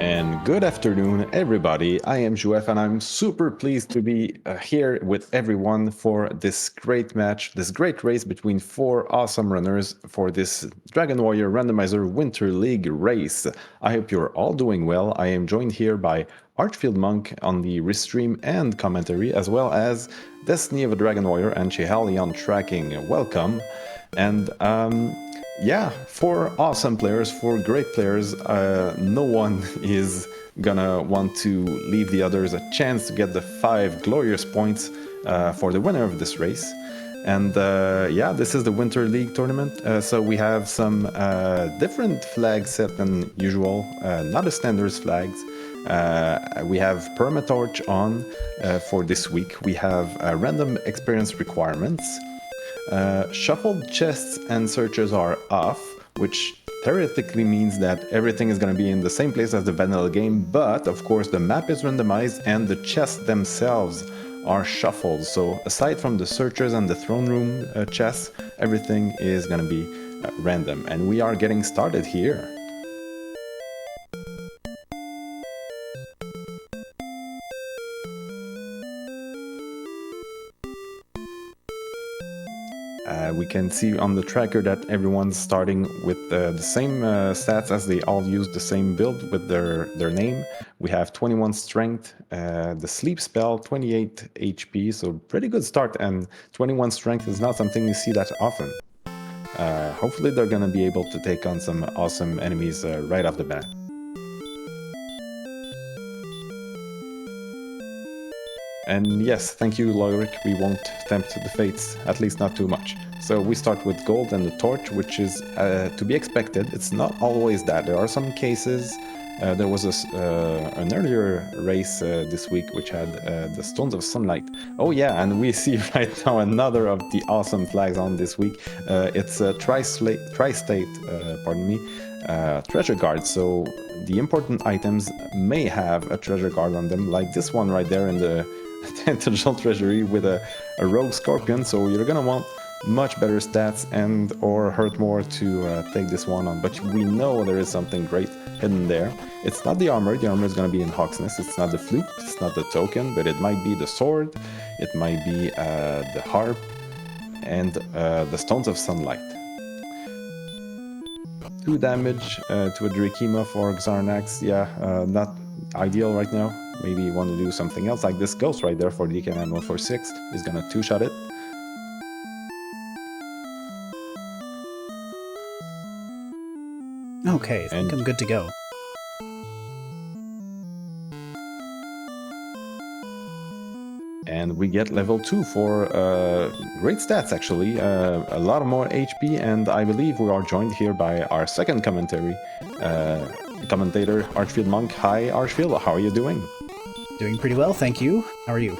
And good afternoon, everybody. I am Jouef, and I'm super pleased to be here with everyone for this great match, this great race between four awesome runners for this Dragon Warrior Randomizer Winter League race. I hope you're all doing well. I am joined here by Archfield Monk on the restream and commentary, as well as Destiny of a Dragon Warrior and Chihali on tracking. Welcome. And yeah, four awesome players, four great players. No one is gonna want to leave the others a chance to get the 5 glorious points for the winner of this race. And yeah, this is the Winter League tournament, so we have some different flags set than usual, not the standards flags. We have Permatorch on for this week. We have random experience requirements. Shuffled chests and searches are off, which theoretically means that everything is going to be in the same place as the vanilla game, but of course the map is randomized and the chests themselves are shuffled. So aside from the searchers and the throne room chests, everything is going to be random. And we are getting started here. We can see on the tracker that everyone's starting with the same stats, as they all use the same build with their name. We have 21 strength, the sleep spell, 28 HP, so pretty good start, and 21 strength is not something you see that often. Hopefully they're going to be able to take on some awesome enemies right off the bat. And yes, thank you, Loyric, we won't tempt the fates, at least not too much. So we start with gold and the torch, which is to be expected. It's not always that. There are some cases. There was an earlier race this week which had the Stones of Sunlight. Oh yeah, and we see right now another of the awesome flags on this week. It's a tri-state, treasure guard. So the important items may have a treasure guard on them, like this one right there in the Tentacle Treasury with a rogue scorpion. So you're gonna want much better stats and or hurt more to take this one on, but we know there is something great hidden there. It's not the armor is going to be in Hawksness, it's not the flute, it's not the token, but it might be the sword, it might be the harp, and the Stones of Sunlight. 2 damage to a Drakima for Xarnax, yeah, not ideal right now. Maybe you want to do something else, like this ghost right there for dk9146 is going to 2-shot it. Okay, I think I'm good to go. And we get level 2 for great stats, actually. A lot more HP, and I believe we are joined here by our second commentator, Archfield Monk. Hi, Archfield, how are you doing? Doing pretty well, thank you. How are you?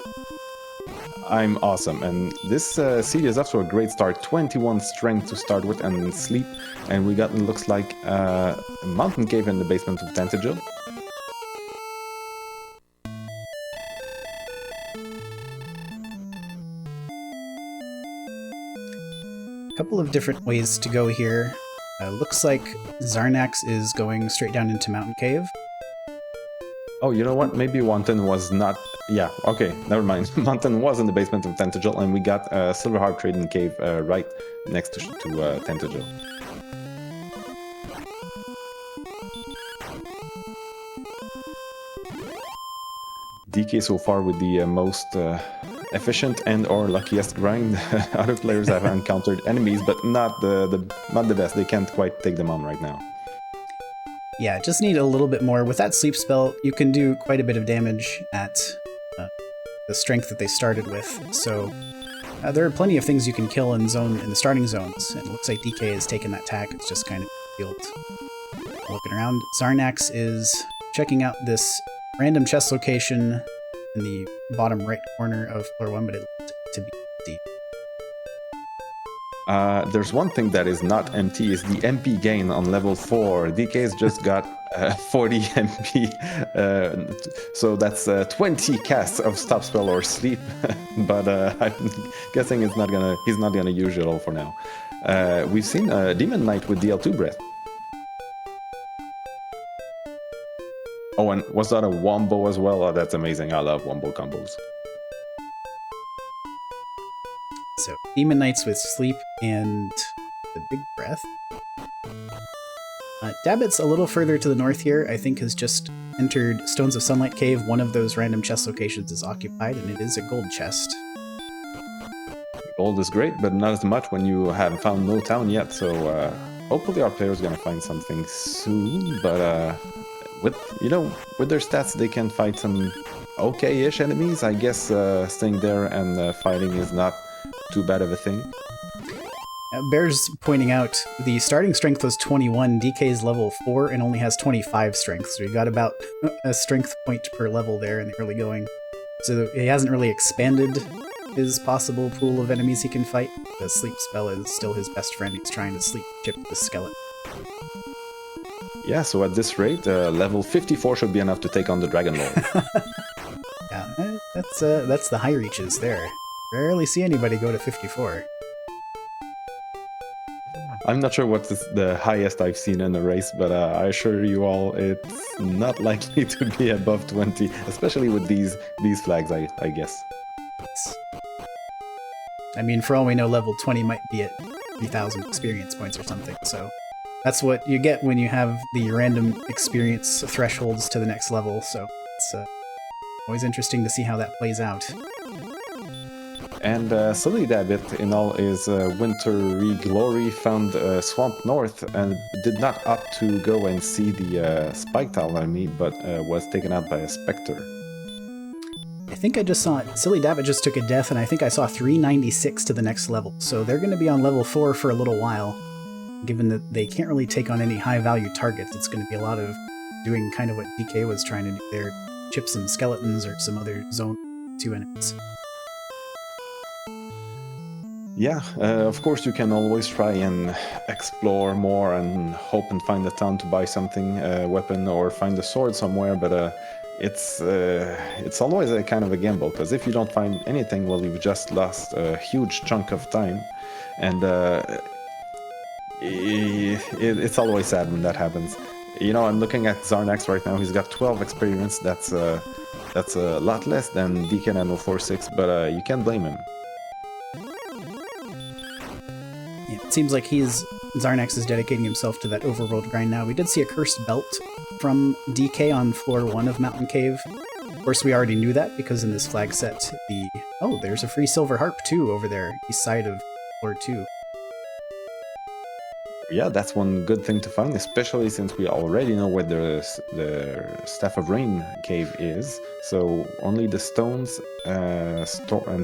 I'm awesome, and this seed is off to a great start. 21 strength to start with and sleep, and we got, looks like, a mountain cave in the basement of Tentacle. A couple of different ways to go here. Looks like Xarnax is going straight down into Mountain Cave. Oh, you know what? Maybe Wanton was not... Yeah, okay, never mind. Wanton was in the basement of Tentacle, and we got Silver Harp Trading Cave right next to Tentacle. DK so far with the most efficient and or luckiest grind. Other players have encountered enemies, but not the best. They can't quite take them on right now. Yeah, just need a little bit more. With that sleep spell, you can do quite a bit of damage at the strength that they started with. So there are plenty of things you can kill in the starting zones. And it looks like DK has taken that tack. It's just kind of field looking around. Xarnax is checking out this random chest location in the bottom right corner of floor 1, but it looks to be deep. There's one thing that is not empty, is the MP gain on level 4. DK's just got 40 MP, so that's 20 casts of stop spell or sleep, but I'm guessing he's not gonna use it all for now. We've seen Demon Knight with DL2 breath. Oh, and was that a wombo as well? Oh, that's amazing. I love wombo combos. So, Demon Knights with Sleep and the Big Breath. Dabbit's a little further to the north here. I think has just entered Stones of Sunlight Cave. One of those random chest locations is occupied, and it is a gold chest. Gold is great, but not as much when you have found no town yet. So hopefully our players gonna find something soon. But with their stats, they can fight some okay-ish enemies. I guess staying there and fighting is not too bad of a thing. Bears pointing out the starting strength was 21, DK's level 4, and only has 25 strength, so he got about a strength point per level there in the early going. So he hasn't really expanded his possible pool of enemies he can fight. The sleep spell is still his best friend. He's trying to sleep chip the skeleton. Yeah, so at this rate, level 54 should be enough to take on the Dragon Lord. Yeah, that's the high reaches there. Rarely see anybody go to 54. I'm not sure what is the highest I've seen in a race, but I assure you all it's not likely to be above 20, especially with these flags, I guess. I mean, for all we know, level 20 might be at 3,000 experience points or something, so that's what you get when you have the random experience thresholds to the next level, so it's always interesting to see how that plays out. And sillydabbit, in all his wintry glory, found Swamp North and did not opt to go and see the Spike Tile enemy, but was taken out by a Spectre. I think I just saw it. sillydabbit just took a death, and I think I saw 396 to the next level, so they're going to be on level 4 for a little while. Given that they can't really take on any high-value targets, it's going to be a lot of doing kind of what DK was trying to do there, chip some skeletons or some other Zone 2 enemies. Yeah, of course you can always try and explore more and hope and find a town to buy something, weapon, or find a sword somewhere, but it's always a kind of a gamble, because if you don't find anything, well, you've just lost a huge chunk of time, and it's always sad when that happens. You know, I'm looking at Xarnax right now. He's got 12 experience. That's a lot less than dk9146, but you can't blame him. It seems like Xarnax is dedicating himself to that overworld grind now. We did see a cursed belt from DK on floor 1 of Mountain Cave. Of course, we already knew that because in this flag set, there's a free silver harp too over there, east side of floor 2. Yeah, that's one good thing to find, especially since we already know where the Staff of Rain cave is. So only the stones and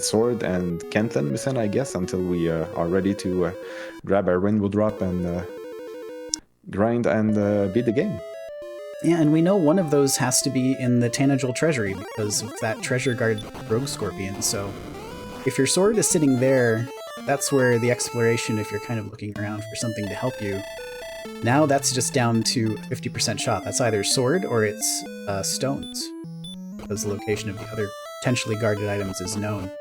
sword and Kentland missing, I guess, until we are ready to grab our Rainbow Drop and grind and beat the game. Yeah, and we know one of those has to be in the Tanagal Treasury because of that treasure guard Rogue Scorpion. So if your sword is sitting there, that's where the exploration, if you're kind of looking around for something to help you. Now that's just down to 50% shot. That's either sword or it's stones, because the location of the other potentially guarded items is known.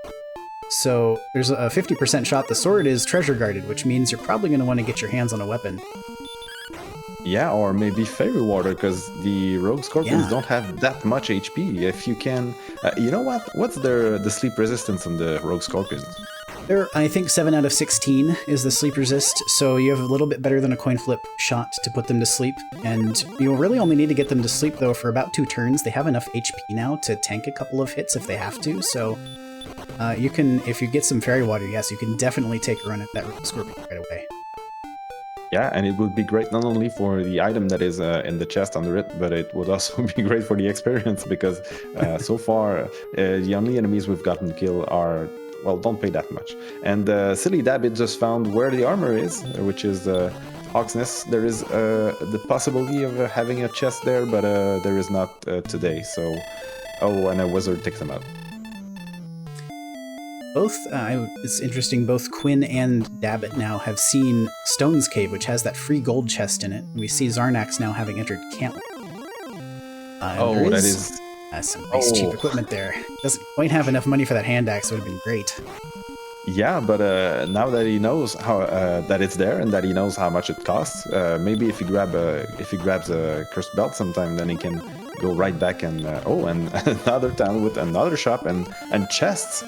So there's a 50% shot. The sword is treasure guarded, which means you're probably going to want to get your hands on a weapon. Yeah, or maybe Fairy Water, because the Rogue Scorpions don't have that much HP. If you can... you know what? What's the sleep resistance on the Rogue Scorpions? I think 7 out of 16 is the sleep resist, so you have a little bit better than a coin flip shot to put them to sleep, and you'll really only need to get them to sleep, though, for about 2 turns. They have enough HP now to tank a couple of hits if they have to, so you can, if you get some Fairy Water, yes, you can definitely take a run at that Rogue Scorpion right away. Yeah, and it would be great not only for the item that is in the chest under it, but it would also be great for the experience, because so far, the only enemies we've gotten to kill are... well, don't pay that much. And sillydabbit just found where the armor is, which is Oxness. There is the possibility of having a chest there, but there is not today. So, and a wizard takes them out. Both, it's interesting, both Quinn and Dabbit now have seen Stone's Cave, which has that free gold chest in it. We see Xarnax now having entered Cantland. That is... some nice cheap equipment there. Doesn't quite have enough money for that hand axe, would have been great. Yeah, but now that he knows how that it's there and that he knows how much it costs, maybe if he grabs a cursed belt sometime, then he can go right back and oh, and another town with another shop and chests.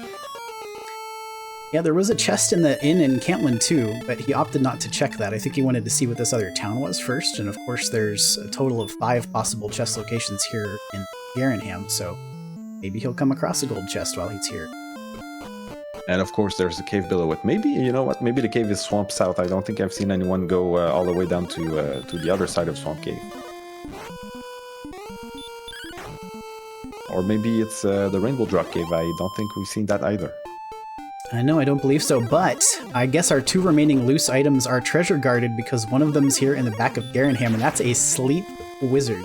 Yeah, there was a chest in the inn in Cantlin too, but he opted not to check that. I think he wanted to see what this other town was first, and of course there's a total of 5 possible chest locations here in Garenham, so maybe he'll come across a gold chest while he's here. And of course there's a cave below it. Maybe, you know what, maybe the cave is Swamp South. I don't think I've seen anyone go all the way down to the other side of Swamp Cave. Or maybe it's the Rainbow Drop Cave. I don't think we've seen that either. No, I don't believe so, but I guess our 2 remaining loose items are treasure guarded because one of them's here in the back of Garenham, and that's a sleep wizard.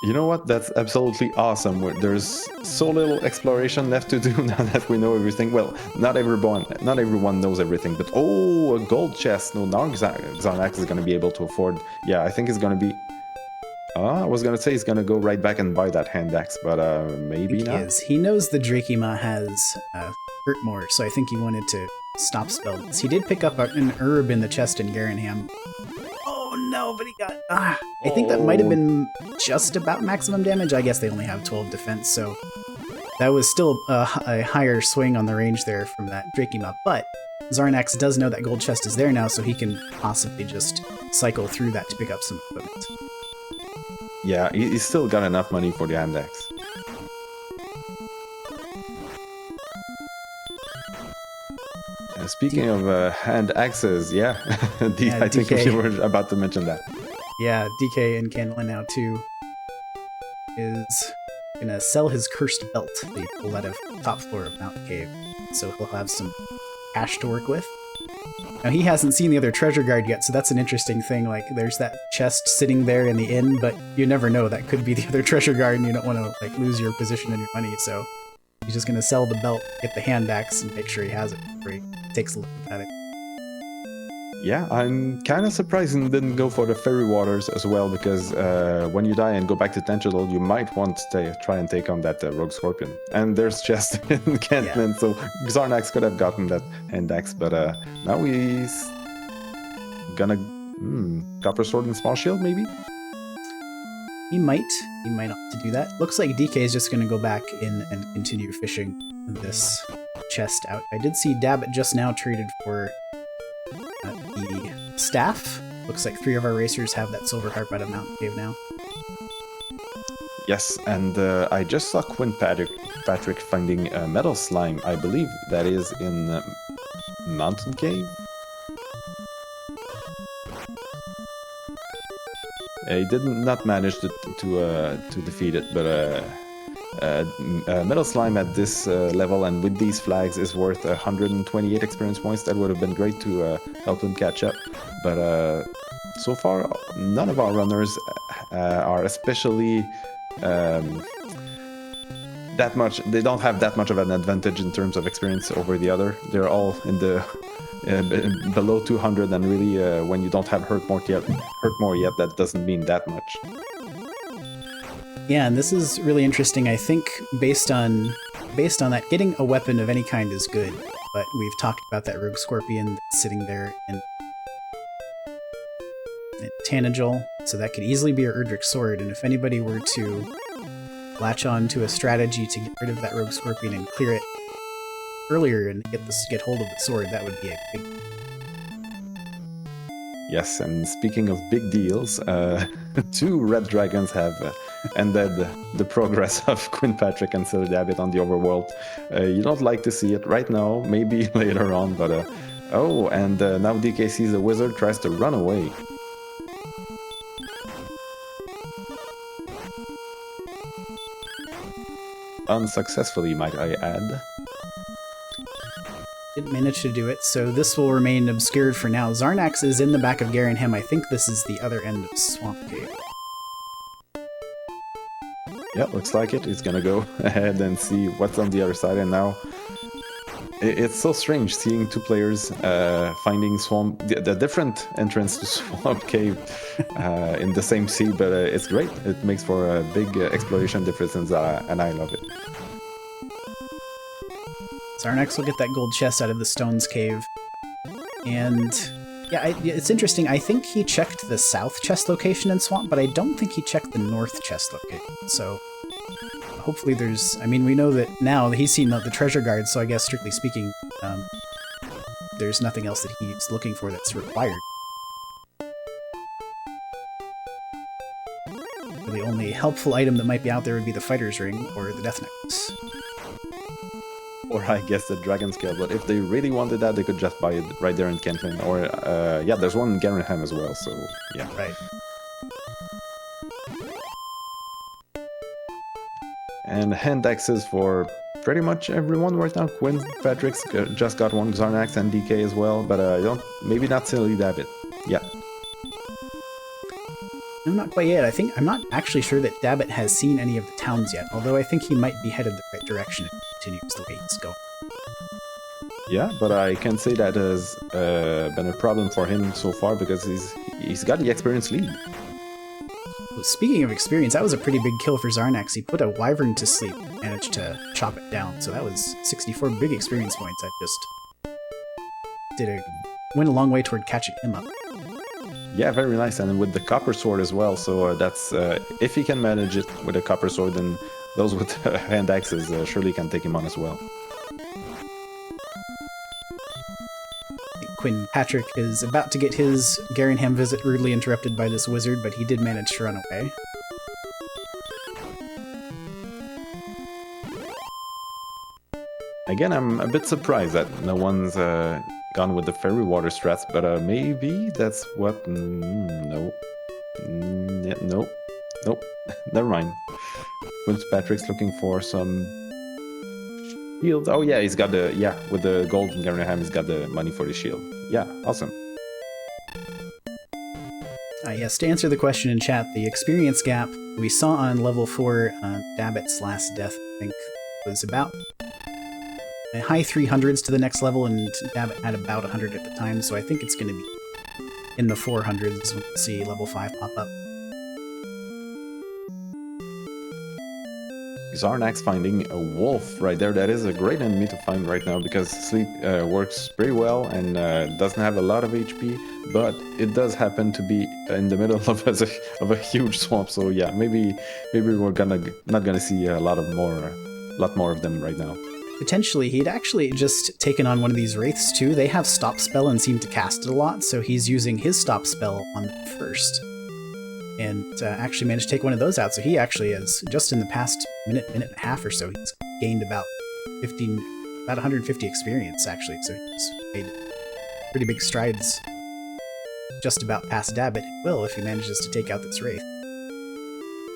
You know what? That's absolutely awesome. There's so little exploration left to do now that we know everything. Well, not everyone knows everything, but oh, a gold chest. No, now Xarnax is going to be able to afford. Yeah, I think it's going to be. I was going to say he's going to go right back and buy that hand axe, but maybe not. He knows the Drakima has hurt more, so I think he wanted to stop spells. He did pick up an herb in the chest in Garenham. Oh no, but he got... I think that might have been just about maximum damage. I guess they only have 12 defense, so that was still a higher swing on the range there from that Drakima. But Xarnax does know that gold chest is there now, so he can possibly just cycle through that to pick up some equipment. Yeah, he's still got enough money for the hand axe. Speaking of hand axes, yeah, I think DK. we were about to mention that. Yeah, DK in Cantlin now too is gonna sell his cursed belt that he pulled out of top floor of Mountain Cave, so he'll have some cash to work with. Now he hasn't seen the other treasure guard yet, so that's an interesting thing. Like, there's that chest sitting there in the inn, but you never know, that could be the other treasure guard, and you don't want to like lose your position and your money. So he's just gonna sell the belt, get the hand axe, and make sure he has it before he takes a look at it. Yeah, I'm kind of surprised he didn't go for the fairy waters as well, because when you die and go back to Tenchadal, you might want to try and take on that rogue scorpion. And there's chest in Cantlin, so Xarnax could have gotten that hand axe, but now he's gonna copper sword and small shield, maybe. He might opt to do that. Looks like DK is just gonna go back in and continue fishing this chest out. I did see Dabbit just now traded for the staff. Looks like 3 of our racers have that silver harp out of Mountain Cave now. Yes, and I just saw Quinn Patrick finding a metal slime. I believe that is in Mountain Cave. He did not manage to defeat it, but metal slime at this level and with these flags is worth 128 experience points. That would have been great to help him catch up, but so far none of our runners are especially that much. They don't have that much of an advantage in terms of experience over the other. They're all in the below 200, and really when you don't have hurt more yet, that doesn't mean that much. Yeah, and this is really interesting. I think based on that, getting a weapon of any kind is good, but we've talked about that rogue scorpion that's sitting there in Tanagel, so that could easily be a Erdrick sword, and if anybody were to latch on to a strategy to get rid of that rogue scorpion and clear it earlier and get hold of the sword, that would be a big... Yes, and speaking of big deals, 2 red dragons have ended the progress of Quinn Patrick and sillydabbit on the overworld. You don't like to see it right now, maybe later on, but and now DK sees a wizard, tries to run away. Unsuccessfully, might I add. Didn't manage to do it, so this will remain obscured for now. Xarnax is in the back of Garenham. I think this is the other end of Swamp Cave. Yeah, looks like it. He's gonna go ahead and see what's on the other side, and now it's so strange seeing 2 players finding the different entrance to Swamp Cave in the same sea, but it's great. It makes for a big exploration difference, and I love it. Xarnax will get that gold chest out of the Stones Cave. And Yeah, it's interesting. I think he checked the south chest location in Swamp, but I don't think he checked the north chest location. So hopefully there's... I mean, we know that now he's seen the treasure guard, so I guess strictly speaking, there's nothing else that he's looking for that's required. The only helpful item that might be out there would be the Fighter's Ring or the Death Necklace. Or I guess the Dragon Scale, but if they really wanted that, they could just buy it right there in Kenton. Or, yeah, there's one in Garrenham as well, so yeah. Right. And hand axes for pretty much everyone right now. Quinn Patrick's just got one, Xarnax and DK as well, but maybe not sillydabbit. Yeah. No, not quite yet. I'm not actually sure that Dabbit has seen any of the towns yet, although I think he might be headed the right direction if he continues the way he's going. Yeah, but I can say that has been a problem for him so far because he's got the experience lead. Well, speaking of experience, that was a pretty big kill for Xarnax. He put a wyvern to sleep, managed to chop it down, so that was 64 big experience points. That just went a long way toward catching him up. Yeah, very nice, and with the copper sword as well, so that's if he can manage it with a copper sword, then those with hand axes surely can take him on as well. Quinn Patrick is about to get his Garrenham visit rudely interrupted by this wizard, but he did manage to run away. Again, I'm a bit surprised that no one's gone with the fairy water strats, but maybe that's what... no. Yeah, no. Nope. Never mind. Patrick's looking for some shield. Oh yeah, he's got the... Yeah, with the gold in Garrenham, he's got the money for the shield. Yeah, awesome. Yes, to answer the question in chat, the experience gap we saw on level 4 Dabbit's last death, I think, was about high 300s to the next level, and Dabbit had about 100 at the time, so I think it's going to be in the 400s when we see level 5 pop up. Xarnax finding a wolf right there. That is a great enemy to find right now because sleep works pretty well and doesn't have a lot of HP, but it does happen to be in the middle of a huge swamp. So yeah, maybe we're not gonna see a lot more of them right now. Potentially, he'd actually just taken on one of these wraiths too. They have stop spell and seem to cast it a lot, so he's using his stop spell on them first. And actually managed to take one of those out. So he actually has, just in the past minute and a half or so, he's gained about 150 experience, actually. So he's made pretty big strides just about past Dabbit. Will, if he manages to take out this Wraith.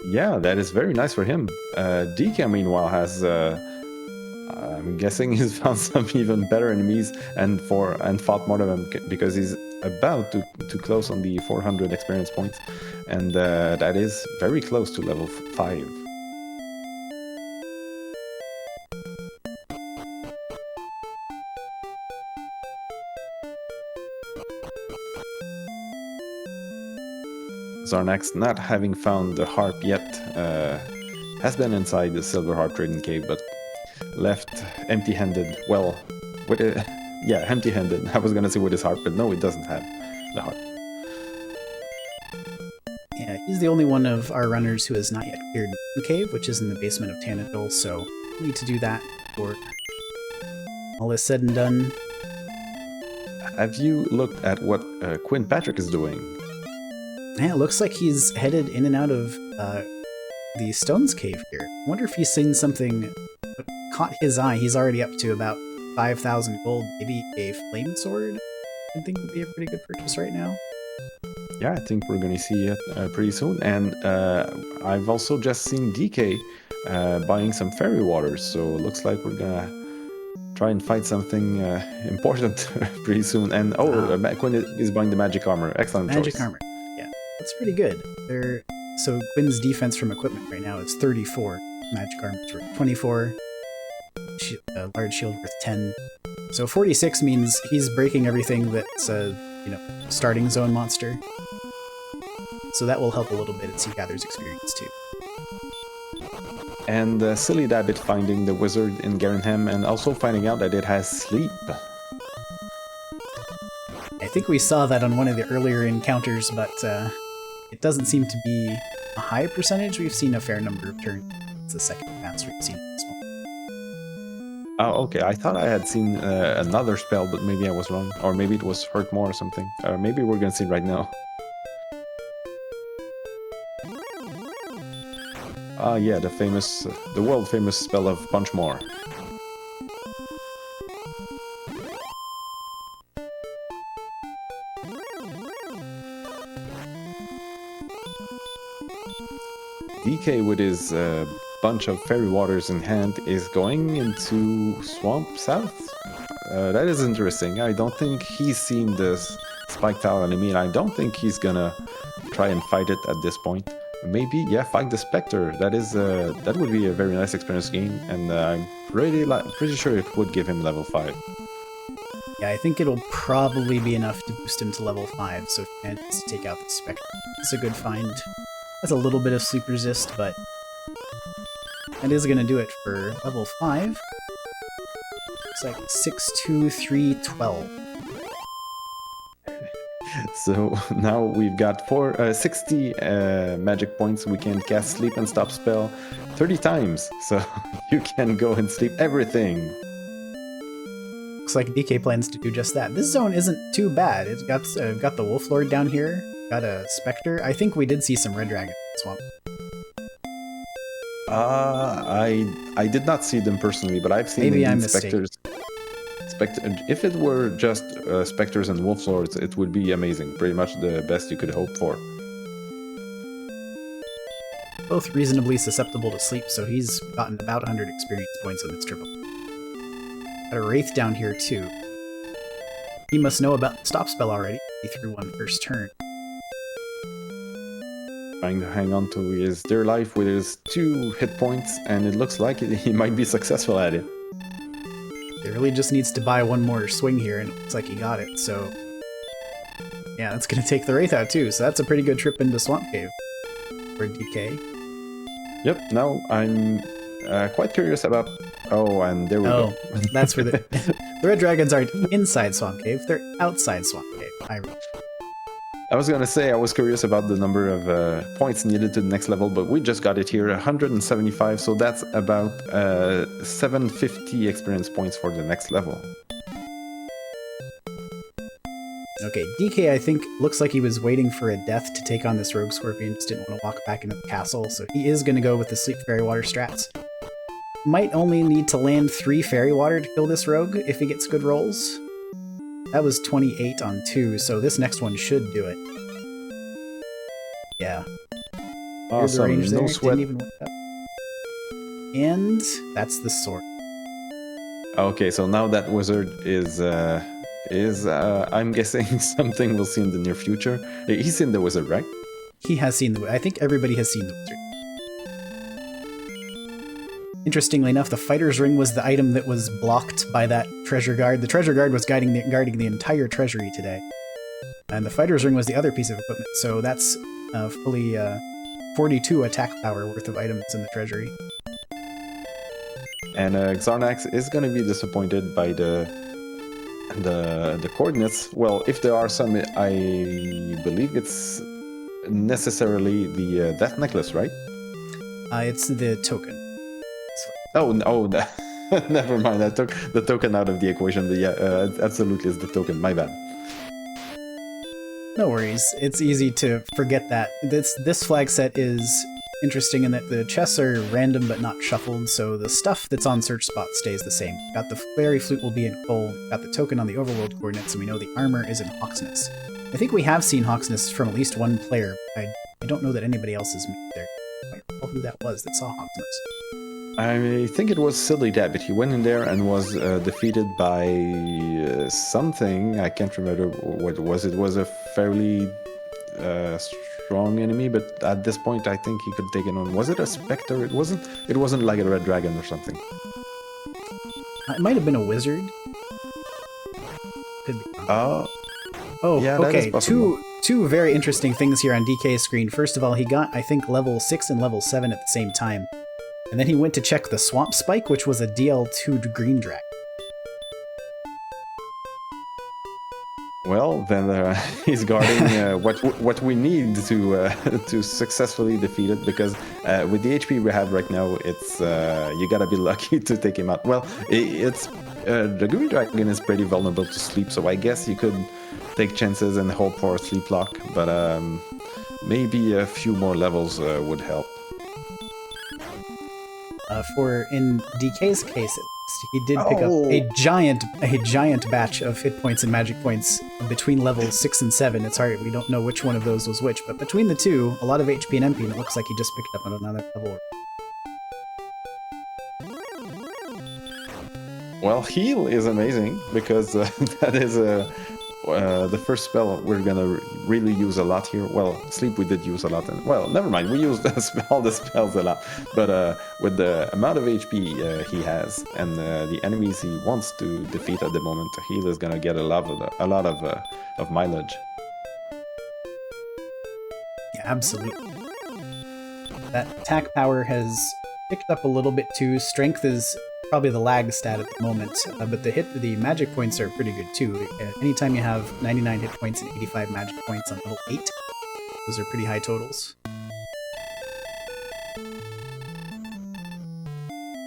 Yeah, that is very nice for him. DK, meanwhile, has... I'm guessing he's found some even better enemies and fought more of them because he's about to close on the 400 experience points, and that is very close to level 5. Xarnax, not having found the harp yet, has been inside the Silver Harp Trading Cave, but left empty-handed. Well, with it, yeah, empty-handed. I was gonna say with his harp, but no, it doesn't have the harp. Yeah, he's the only one of our runners who has not yet cleared the cave, which is in the basement of Tanadol, so we need to do that before all is said and done. Have you looked at what Quinn Patrick is doing? Yeah, it looks like he's headed in and out of the Stones Cave here. I wonder if he's seen something that caught his eye. He's already up to about 5,000 gold. Maybe a flame sword? I think would be a pretty good purchase right now. Yeah, I think we're going to see it pretty soon. And I've also just seen DK buying some fairy waters, so it looks like we're going to try and fight something important pretty soon. And Quinn is buying the magic armor. Excellent choice. Magic armor. Yeah, that's pretty good. So Quinn's defense from equipment right now is 34. Magic armor is worth 24. Large shield worth 10. So 46 means he's breaking everything that's starting zone monster. So that will help a little bit as he gathers experience too. And sillydabbit finding the wizard in Garrenham and also finding out that it has sleep. I think we saw that on one of the earlier encounters, but it doesn't seem to be a high percentage. We've seen a fair number of turns. It's the second pass we've seen this one. Oh, okay. I thought I had seen another spell, but maybe I was wrong. Or maybe it was Hurt More or something. Maybe we're gonna see it right now. Ah, yeah, the world famous spell of Punch More. DK with his bunch of fairy waters in hand is going into Swamp South. That is interesting. I don't think he's seen this Spike Tile enemy, and I don't think he's gonna try and fight it at this point. Maybe, yeah, fight the Spectre. That would be a very nice experience gain, and I'm pretty sure it would give him level 5. Yeah, I think it'll probably be enough to boost him to level 5, so if he manages to take out the Spectre, it's a good find. That's a little bit of sleep resist, but that is going to do it for level 5. Looks like 6, 2, 3, 12. So now we've got 60 magic points. We can cast Sleep and Stop spell 30 times. So you can go and sleep everything. Looks like DK plans to do just that. This zone isn't too bad. It's got the Wolf Lord down here. Got a Spectre. I think we did see some Red Dragon in the swamp. I did not see them personally, but I've seen Spectres. If it were just Spectres and Wolf Lords, it would be amazing. Pretty much the best you could hope for. Both reasonably susceptible to sleep, so he's gotten about 100 experience points on this triple. Got a Wraith down here too. He must know about the stop spell already. He threw one first turn. Trying to hang on to his dear life with his 2 hit points, and it looks like he might be successful at it. He really just needs to buy one more swing here, and it looks like he got it, so... Yeah, that's gonna take the Wraith out too, so that's a pretty good trip into Swamp Cave for DK. Yep, now I'm quite curious about... Oh, and there we go. That's where the Red Dragons aren't inside Swamp Cave, they're outside Swamp Cave. I was gonna say I was curious about the number of points needed to the next level, but we just got it here, 175, so that's about 750 experience points for the next level. Okay, DK, I think, looks like he was waiting for a death to take on this Rogue Scorpion, just didn't want to walk back into the castle, so he is going to go with the Sleep Fairy Water strats. Might only need to land 3 Fairy Water to kill this Rogue if he gets good rolls. That was 28 on 2, so this next one should do it. Yeah. Awesome, no sweat. Didn't even look up. And that's the sword. Okay, so now that wizard is I'm guessing something we'll see in the near future. He's seen the wizard, right? He has seen the wizard. I think everybody has seen the wizard. Interestingly enough, the Fighter's Ring was the item that was blocked by that Treasure Guard. The Treasure Guard was guarding the entire treasury today. And the Fighter's Ring was the other piece of equipment, so that's fully 42 attack power worth of items in the treasury. And Xarnax is going to be disappointed by the coordinates. Well, if there are some, I believe it's necessarily the Death Necklace, right? It's the token. Oh, no, never mind. I took the token out of the equation. But yeah, absolutely is the token. My bad. No worries. It's easy to forget that. This flag set is interesting in that the chests are random but not shuffled, so the stuff that's on search spot stays the same. Got the Fairy Flute will be in Coal, got the token on the Overworld coordinates, and we know the armor is in Hawksness. I think we have seen Hawksness from at least one player. I don't know that anybody else has made there. I don't recall who that was that saw Hawksness. I think it was Sillydabbit. He went in there and was defeated by something. I can't remember what it was. It was a fairly strong enemy, but at this point I think he could take it on. Was it a Spectre? It wasn't like a Red Dragon or something. It might have been a wizard. Could be. Oh, yeah, okay. Two very interesting things here on DK's screen. First of all, he got, I think, level 6 and level 7 at the same time. And then he went to check the Swamp Spike, which was a DL2 Green Dragon. Well, then he's guarding what we need to successfully defeat it, because with the HP we have right now, it's you gotta be lucky to take him out. Well, it's the Green Dragon is pretty vulnerable to sleep, so I guess you could take chances and hope for a sleep lock, but maybe a few more levels would help. For in DK's case, he did pick up a giant batch of hit points and magic points between levels 6 and 7. It's hard, we don't know which one of those was which, but between the two, a lot of HP and MP, and it looks like he just picked up on another level. Well, heal is amazing, because that is the first spell we're gonna really use a lot here. Well, sleep we did use a lot, and well, never mind, we used all the spells a lot, but with the amount of HP he has and the enemies he wants to defeat at the moment, heal is gonna get a lot of mileage. Yeah, absolutely. That attack power has picked up a little bit too. Strength is probably the lag stat at the moment, but the magic points are pretty good too. Anytime you have 99 hit points and 85 magic points on level 8, those are pretty high totals.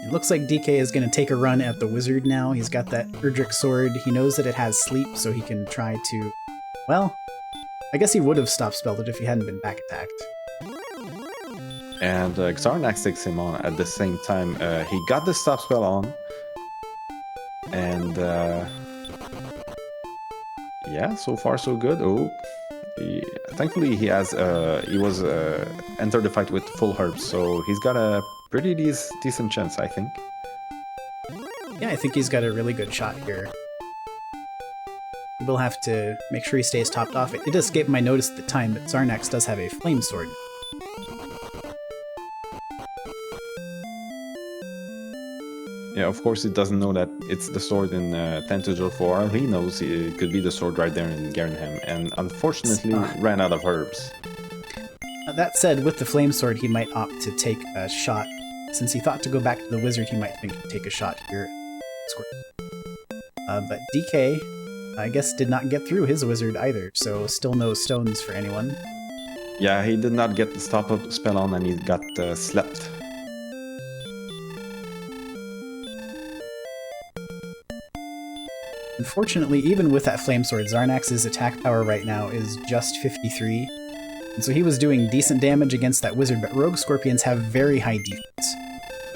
It looks like DK is going to take a run at the wizard now. He's got that Erdrick sword. He knows that it has sleep, so he can try to... Well, I guess he would have stop spelled it if he hadn't been back attacked. And Xarnax takes him on at the same time. He got the stop spell on, and yeah, so far so good. Oh, thankfully he was entered the fight with full herbs, so he's got a pretty decent chance, I think. Yeah, I think he's got a really good shot here. We'll have to make sure he stays topped off. It did escape my notice at the time, but Xarnax does have a flame sword. Yeah, of course, he doesn't know that it's the sword in Tentacle 4. He knows it could be the sword right there in Gardenham, and unfortunately ran out of herbs. That said, with the flame sword, he might opt to take a shot. Since he thought to go back to the wizard, he might think to take a shot here. But DK, I guess, did not get through his wizard either, so still no stones for anyone. Yeah, he did not get the stop up spell on, and he got slept. Unfortunately, even with that flame sword, Xarnax's attack power right now is just 53. And so he was doing decent damage against that wizard, but rogue scorpions have very high defense.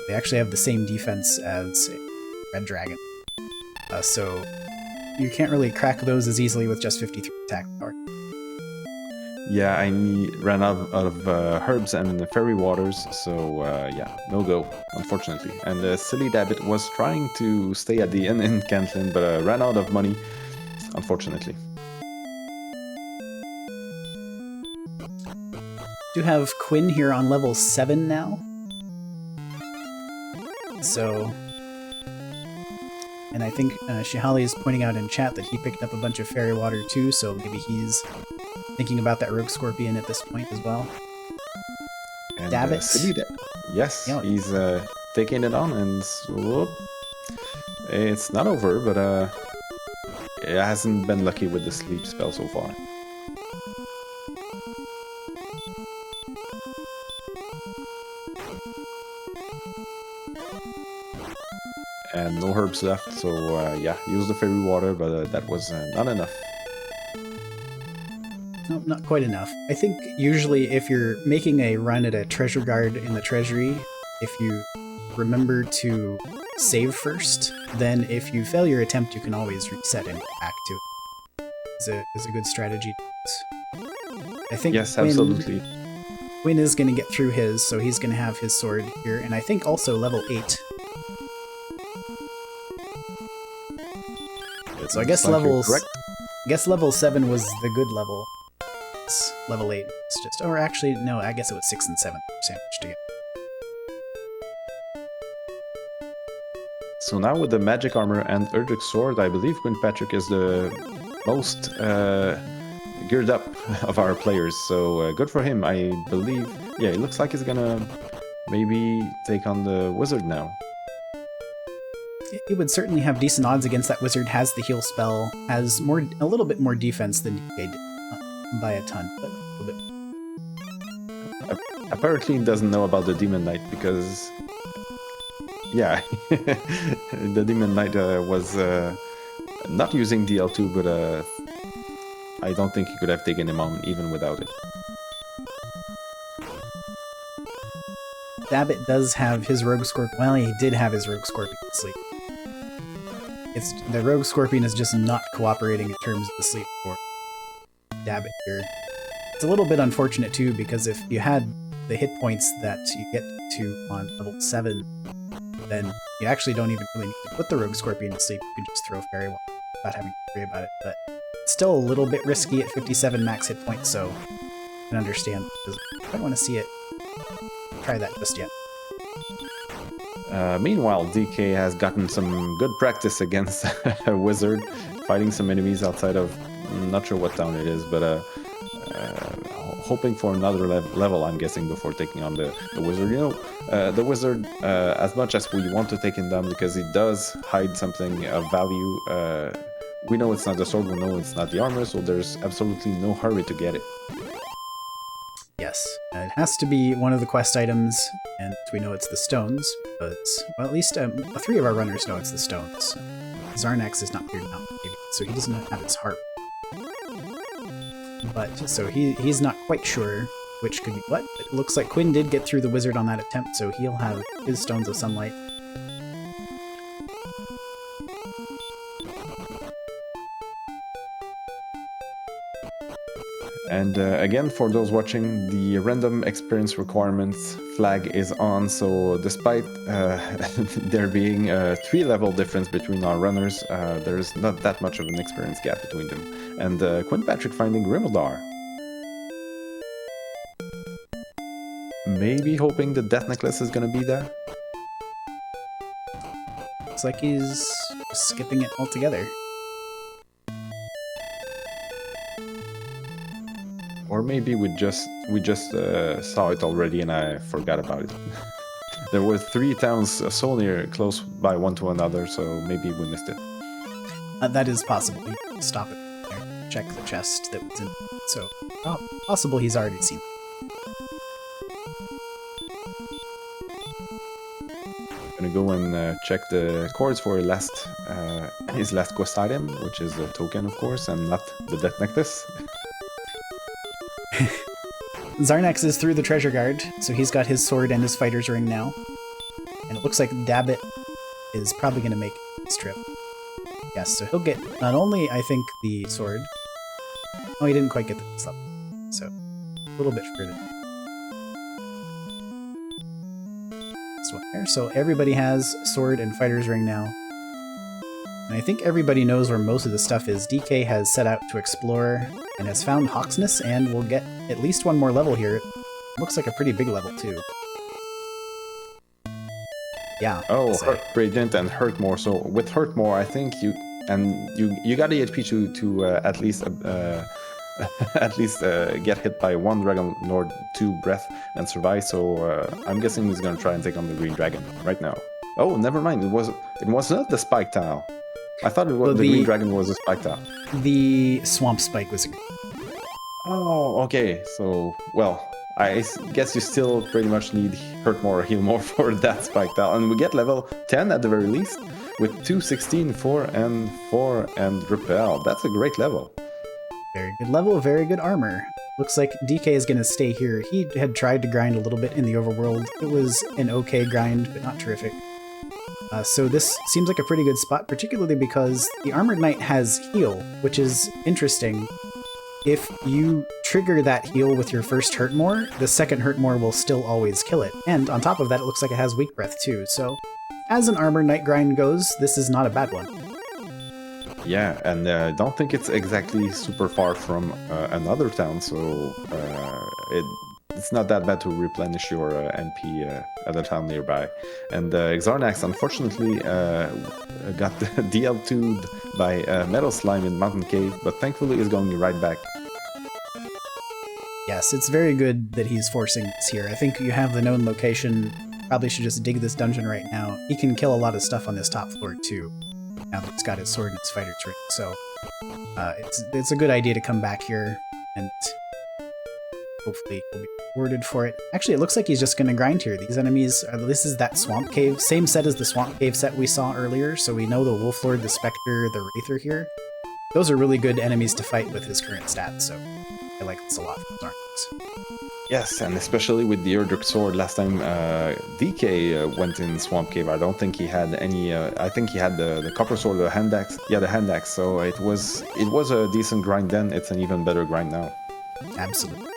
They actually have the same defense as Red Dragon. So you can't really crack those as easily with just 53 attack power. Yeah, I ran out of herbs and fairy waters, so yeah, no go, unfortunately. And sillydabbit was trying to stay at the inn in Cantlin, but ran out of money, unfortunately. Do have Quinn here on level 7 now. So... And I think Shihali is pointing out in chat that he picked up a bunch of fairy water too, so maybe he's thinking about that rogue scorpion at this point as well. And Dabbit. Yes, he's taking it on, and whoop, it's not over, but it hasn't been lucky with the sleep spell so far. And no herbs left, so yeah, use the fairy water, but that was not enough. No, not quite enough. I think usually if you're making a run at a treasure guard in the treasury, if you remember to save first, then if you fail your attempt, you can always reset and go back to it. It's a good strategy. I think yes, absolutely. Quinn is going to get through his, so he's going to have his sword here, and I think also level 8. So I guess level 7 was the good level. It's level 8 it's just, or actually no, I guess it was 6 and 7 sandwiched together. So now with the magic armor and Erdrick sword, I believe Quinn Patrick is the most geared up of our players. So good for him, I believe. Yeah, it looks like he's gonna maybe take on the wizard now. it would certainly have decent odds against that wizard, has the heal spell, has a little bit more defense than DK did. By a ton, but a little bit. Apparently he doesn't know about the Demon Knight because... Yeah, the Demon Knight was not using DL2, but I don't think he could have taken him on even without it. Dabbit does have his Rogue Scorpion. Well, he did have his Rogue Scorpion sleep. The Rogue Scorpion is just not cooperating in terms of the sleep for Dabbit here. It's a little bit unfortunate too, because if you had the hit points that you get to on level 7, then you actually don't even really need to put the Rogue Scorpion to sleep. You can just throw Fairy Wall without having to worry about it. But it's still a little bit risky at 57 max hit points, so I can understand, because I don't want to see it try that just yet. Meanwhile, DK has gotten some good practice against a wizard, fighting some enemies outside of, I'm not sure what town it is, but hoping for another level, I'm guessing, before taking on the wizard. You know, the wizard, as much as we want to take him down because he does hide something of value, we know it's not the sword, we know it's not the armor, so there's absolutely no hurry to get it. Yes, it has to be one of the quest items, and we know it's the stones, because, well, at least 3 of our runners know it's the stones. Xarnax is not here now, so he doesn't have his harp. But, so he's not quite sure which could be what, but it looks like Quinn did get through the wizard on that attempt, so he'll have his Stones of Sunlight. And again, for those watching, the random experience requirements flag is on, so despite there being a 3-level difference between our runners, there's not that much of an experience gap between them. And Quinn Patrick finding Grimaldar. Maybe hoping the Death Necklace is gonna be there? Looks like he's skipping it altogether. Or maybe we just saw it already and I forgot about it. There were 3 towns so near, close by one to another, so maybe we missed it. That is possible. You can stop it there, check the chest that was in it. So, possible he's already seen it. Gonna go and check the chords for his last quest item, which is a token, of course, and not the Death Necklace. Xarnax is through the treasure guard, so he's got his sword and his fighter's ring now. And it looks like Dabbit is probably going to make this trip. Yes, so he'll get not only, I think, the sword. Oh, he didn't quite get the next level, so a little bit further. This one here. So everybody has sword and fighter's ring now. And I think everybody knows where most of the stuff is. DK has set out to explore and has found Hawksness, and will get at least one more level here. It looks like a pretty big level, too. Yeah. Oh, Hurt Radiant and Hurt More. So with Hurt More, I think you got the HP to at least get hit by 1 Dragon Lord, 2 Breath, and survive. So I'm guessing he's gonna try and take on the Green Dragon right now. Oh, never mind. It was not the Spike Tile. I thought the Green Dragon was a Spike Tile. The Swamp Spike was a... Oh, okay. So, well, I guess you still pretty much need Hurt More or Heal More for that Spike Tile. And we get level 10 at the very least, with 216, 4, and Repel. That's a great level. Very good level, very good armor. Looks like DK is going to stay here. He had tried to grind a little bit in the overworld. It was an okay grind, but not terrific. So this seems like a pretty good spot, particularly because the Armored Knight has heal, which is interesting. If you trigger that heal with your first Hurt More, the second Hurt More will still always kill it. And on top of that, it looks like it has Weak Breath too. So as an Armored Knight grind goes, this is not a bad one. Yeah, and I don't think it's exactly super far from another town, so it's not that bad to replenish your NP at a town nearby. And Xarnax, unfortunately, got DL2'd by Metal Slime in Mountain Cave, but thankfully is going right back. Yes, it's very good that he's forcing this here. I think you have the known location. probably should just dig this dungeon right now. He can kill a lot of stuff on this top floor too, now that he's got his sword and his fighter's ring. So it's a good idea to come back here, and hopefully he'll be rewarded for it. Actually, it looks like he's just going to grind here. These enemies, this is that Swamp Cave. Same set as the Swamp Cave set we saw earlier, so we know the Wolf Lord, the Spectre, the Wraither here. Those are really good enemies to fight with his current stats, so I like this a lot from Xarnax. Yes, and especially with the Erdrick sword. Last time DK went in Swamp Cave, I don't think he had any. I think he had the copper sword, the hand axe. Yeah, the hand axe. So it was a decent grind then. It's an even better grind now. Absolutely.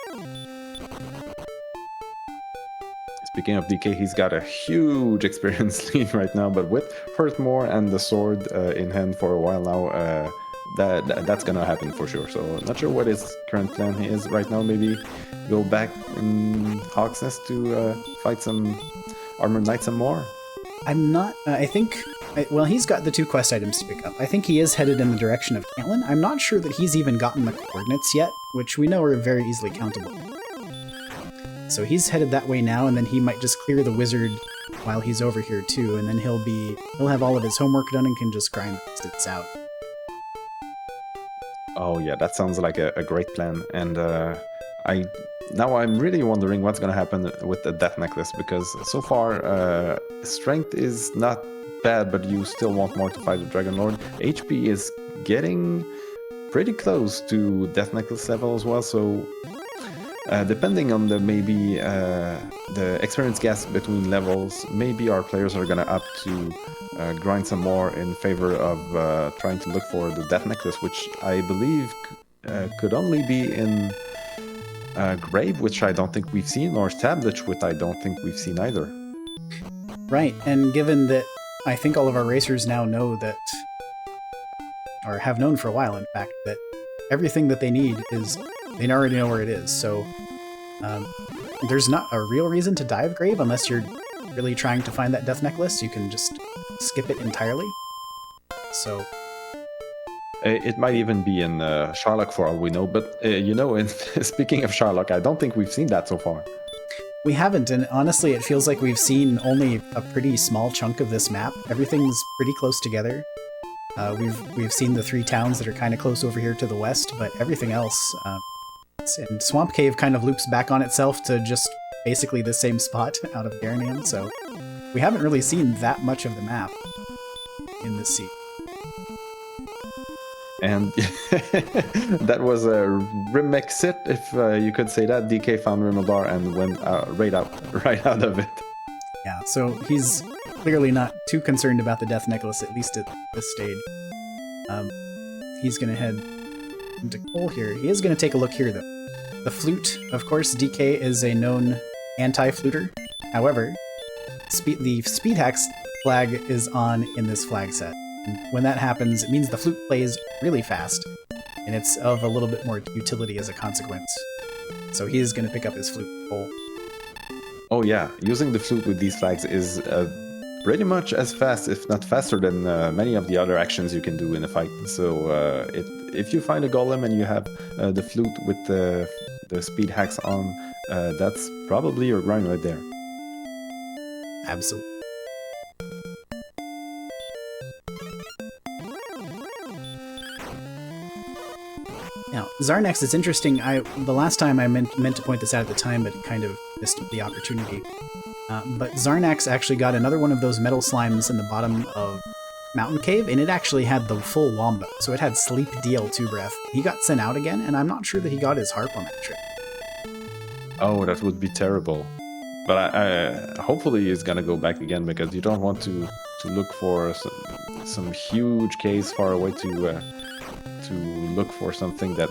Speaking of DK, he's got a huge experience lead right now, but with Hurtmore and the sword in hand for a while now, that's gonna happen for sure. So not sure what his current plan is right now. Maybe go back in Hawk's Nest to fight some Armored Knights some more. I'm not. I think. Well, he's got the 2 quest items to pick up. I think he is headed in the direction of Cantlin. I'm not sure that he's even gotten the coordinates yet, which we know are very easily countable. So he's headed that way now, and then he might just clear the wizard while he's over here too, and then he'll have all of his homework done and can just grind the distance out. Oh yeah, that sounds like a great plan. And now I'm really wondering what's gonna happen with the Death Necklace, because so far strength is not bad, but you still want more to fight the Dragon Lord. HP is getting pretty close to Death Necklace level as well, so depending on the experience gas between levels, maybe our players are gonna opt to grind some more in favor of trying to look for the Death Necklace, which I believe could only be in Grave, which I don't think we've seen, or Tablet, which I don't think we've seen either. Right, and given that I think all of our racers now know that, or have known for a while in fact, that everything that they need is, they already know where it is, so there's not a real reason to dive Grave unless you're really trying to find that Death Necklace. You can just skip it entirely. So it might even be in Sharlock for all we know, but speaking of Sharlock, I don't think we've seen that so far. We haven't, and honestly it feels like we've seen only a pretty small chunk of this map. Everything's pretty close together. We've seen the 3 towns that are kind of close over here to the west, but everything else, and Swamp Cave kind of loops back on itself to just basically the same spot out of Garnium, so we haven't really seen that much of the map in this sea. And that was a Rimexit, if you could say that. DK found Rimaldar and went right out of it. Yeah, so he's clearly not too concerned about the Death Necklace, at least at this stage. He's going to head into Cole here. He is going to take a look here, though. The flute, of course, DK is a known anti-fluter. However, the speed hacks flag is on in this flag set. And when that happens, it means the flute plays really fast, and it's of a little bit more utility as a consequence. So he is going to pick up his flute Cole. Oh yeah, using the flute with these flags is pretty much as fast, if not faster, than many of the other actions you can do in a fight. So if you find a golem and you have the flute with the speed hacks on, that's probably your grind right there. Absolutely. Now, Xarnax is interesting. The last time I meant to point this out at the time, but kind of missed the opportunity. But Xarnax actually got another one of those metal slimes in the bottom of Mountain Cave, and it actually had the full wombo, so it had Sleep DL2 breath. He got sent out again, and I'm not sure that he got his harp on that trip. Oh, that would be terrible. But I hopefully he's gonna go back again, because you don't want to look for some huge case far away to look for something that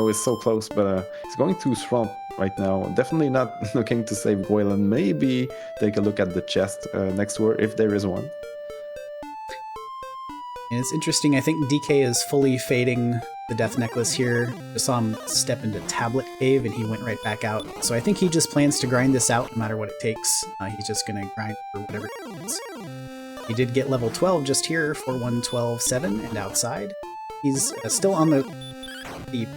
is so close. But he's going to Swamp right now. Definitely not looking to save Gwaelin. Maybe take a look at the chest next to her, if there is one. And it's interesting, I think DK is fully fading the Death Necklace here. I saw him step into Tablet Cave and he went right back out. So I think he just plans to grind this out no matter what it takes. He's just going to grind for whatever it takes. He did get level 12 just here for 112.7 and outside. He's still on the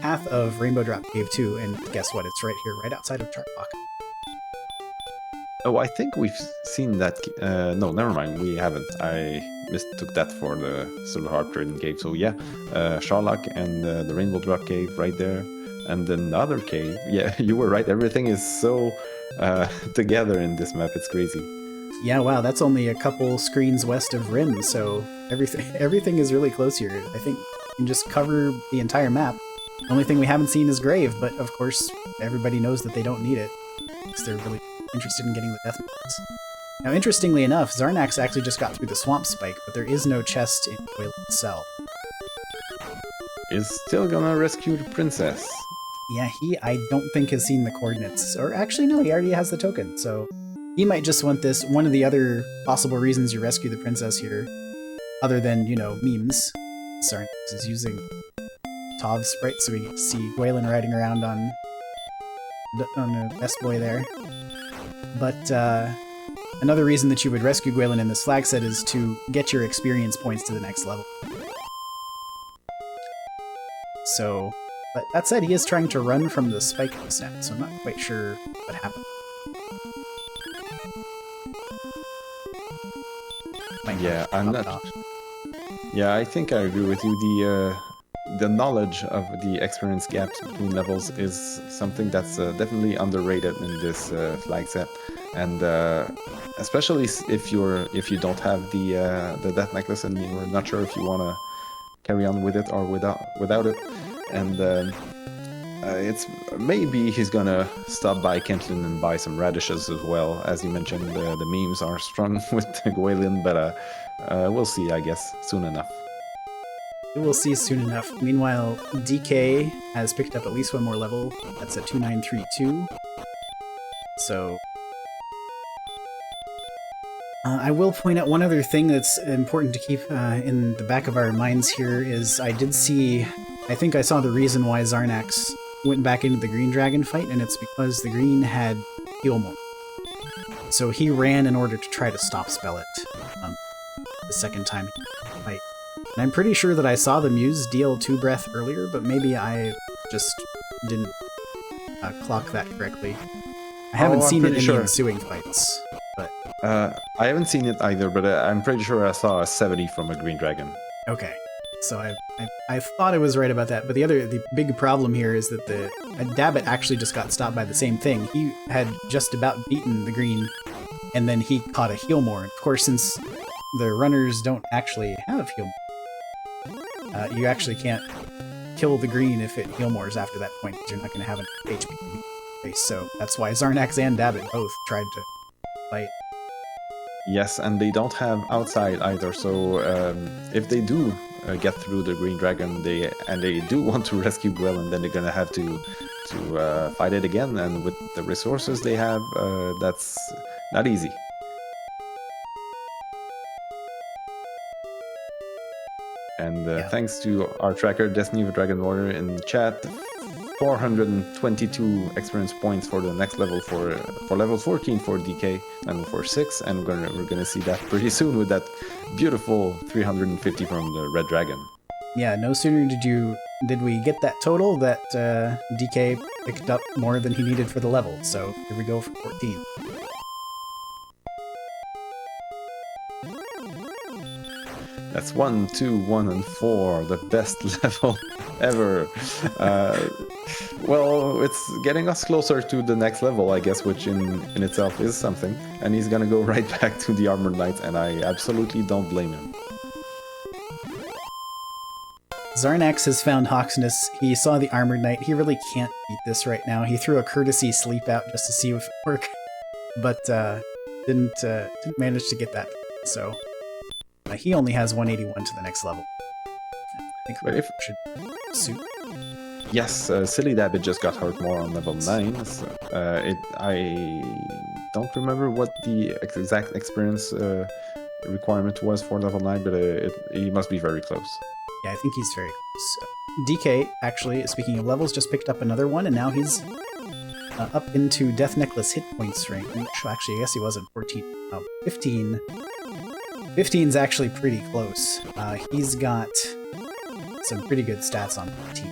path of Rainbow Drop Cave 2, and guess what? It's right here, right outside of Chartlock. Oh, I think we've seen that. No, never mind. We haven't. I mistook that for the Silver Harp Trading Cave. So yeah, Sharlock and the Rainbow Drop Cave right there. And another cave. Yeah, you were right. Everything is so together in this map. It's crazy. Yeah, wow, that's only a couple screens west of Rim, so everything is really close here. I think you can just cover the entire map. The only thing we haven't seen is Grave, but of course everybody knows that they don't need it, because they're really interested in getting the death marks. Now, interestingly enough, Xarnax actually just got through the Swamp Spike, but there is no chest in Wayland's cell. Is still gonna rescue the princess. Yeah, I don't think has seen the coordinates. Or actually, no, he already has the token, so he might just want this. One of the other possible reasons you rescue the princess here, other than, you know, memes, Xarnax is using Tov's sprite, so we get to see Gwaelin riding around on a best boy there. But another reason that you would rescue Gwaelin in this flag set is to get your experience points to the next level. So, but that said, he is trying to run from the spike snap, so I'm not quite sure what happened. Yeah, I'm not. Yeah, I think I agree with you. The knowledge of the experience gaps between levels is something that's definitely underrated in this flag set, and especially if you don't have the death necklace and you're not sure if you want to carry on with it or without it, and it's maybe he's gonna stop by Kentlin and buy some radishes as well. As you mentioned, the memes are strong with Gwaelin, but we'll see, I guess, soon enough. We'll see soon enough. Meanwhile, DK has picked up at least one more level. That's at 2932. So I will point out one other thing that's important to keep in the back of our minds here is I think I saw the reason why Xarnax went back into the Green Dragon fight, and it's because the Green had heal more. So he ran in order to try to stop spell it the second time he fight. And I'm pretty sure that I saw the Muse deal 2 breath earlier, but maybe I just didn't clock that correctly. I haven't seen it in the ensuing fights. But I haven't seen it either, but I'm pretty sure I saw a 70 from a Green Dragon. Okay, so I thought I was right about that, but the big problem here is that the Dabbit actually just got stopped by the same thing. He had just about beaten the Green, and then he caught a heal more. Of course, since the runners don't actually have heal more, you actually can't kill the Green if it heal mores after that point, because you're not going to have an HP base. So that's why Xarnax and Dabbit both tried to fight. Yes, and they don't have outside either, so if they do get through the Green Dragon, they do want to rescue Gwaelin, then they're gonna have to fight it again, and with the resources they have, that's not easy. And thanks to our tracker, Destiny of a Dragon Warrior, in chat, 422 experience points for the next level for level 14 for dk9146, and we're gonna see that pretty soon with that beautiful 350 from the Red Dragon. Yeah, no sooner did we get that total that DK picked up more than he needed for the level. So here we go for 14. That's 1, 2, 1, and 4, the best level ever. Well, it's getting us closer to the next level, I guess, which in itself is something. And he's gonna go right back to the Armored Knight, and I absolutely don't blame him. Xarnax has found Hawksness. He saw the Armored Knight. He really can't beat this right now. He threw a courtesy sleep out just to see if it worked, but didn't manage to get that. So he only has 181 to the next level. I think but if should suit. Yes, sillydabbit just got hurt more on level 9. So, I don't remember what the exact experience requirement was for level 9, but he must be very close. Yeah, I think he's very close. DK, actually, speaking of levels, just picked up another one, and now he's up into Death Necklace hit points rank. Actually, I guess he wasn't 14. 15. 15's actually pretty close. He's got some pretty good stats on 14.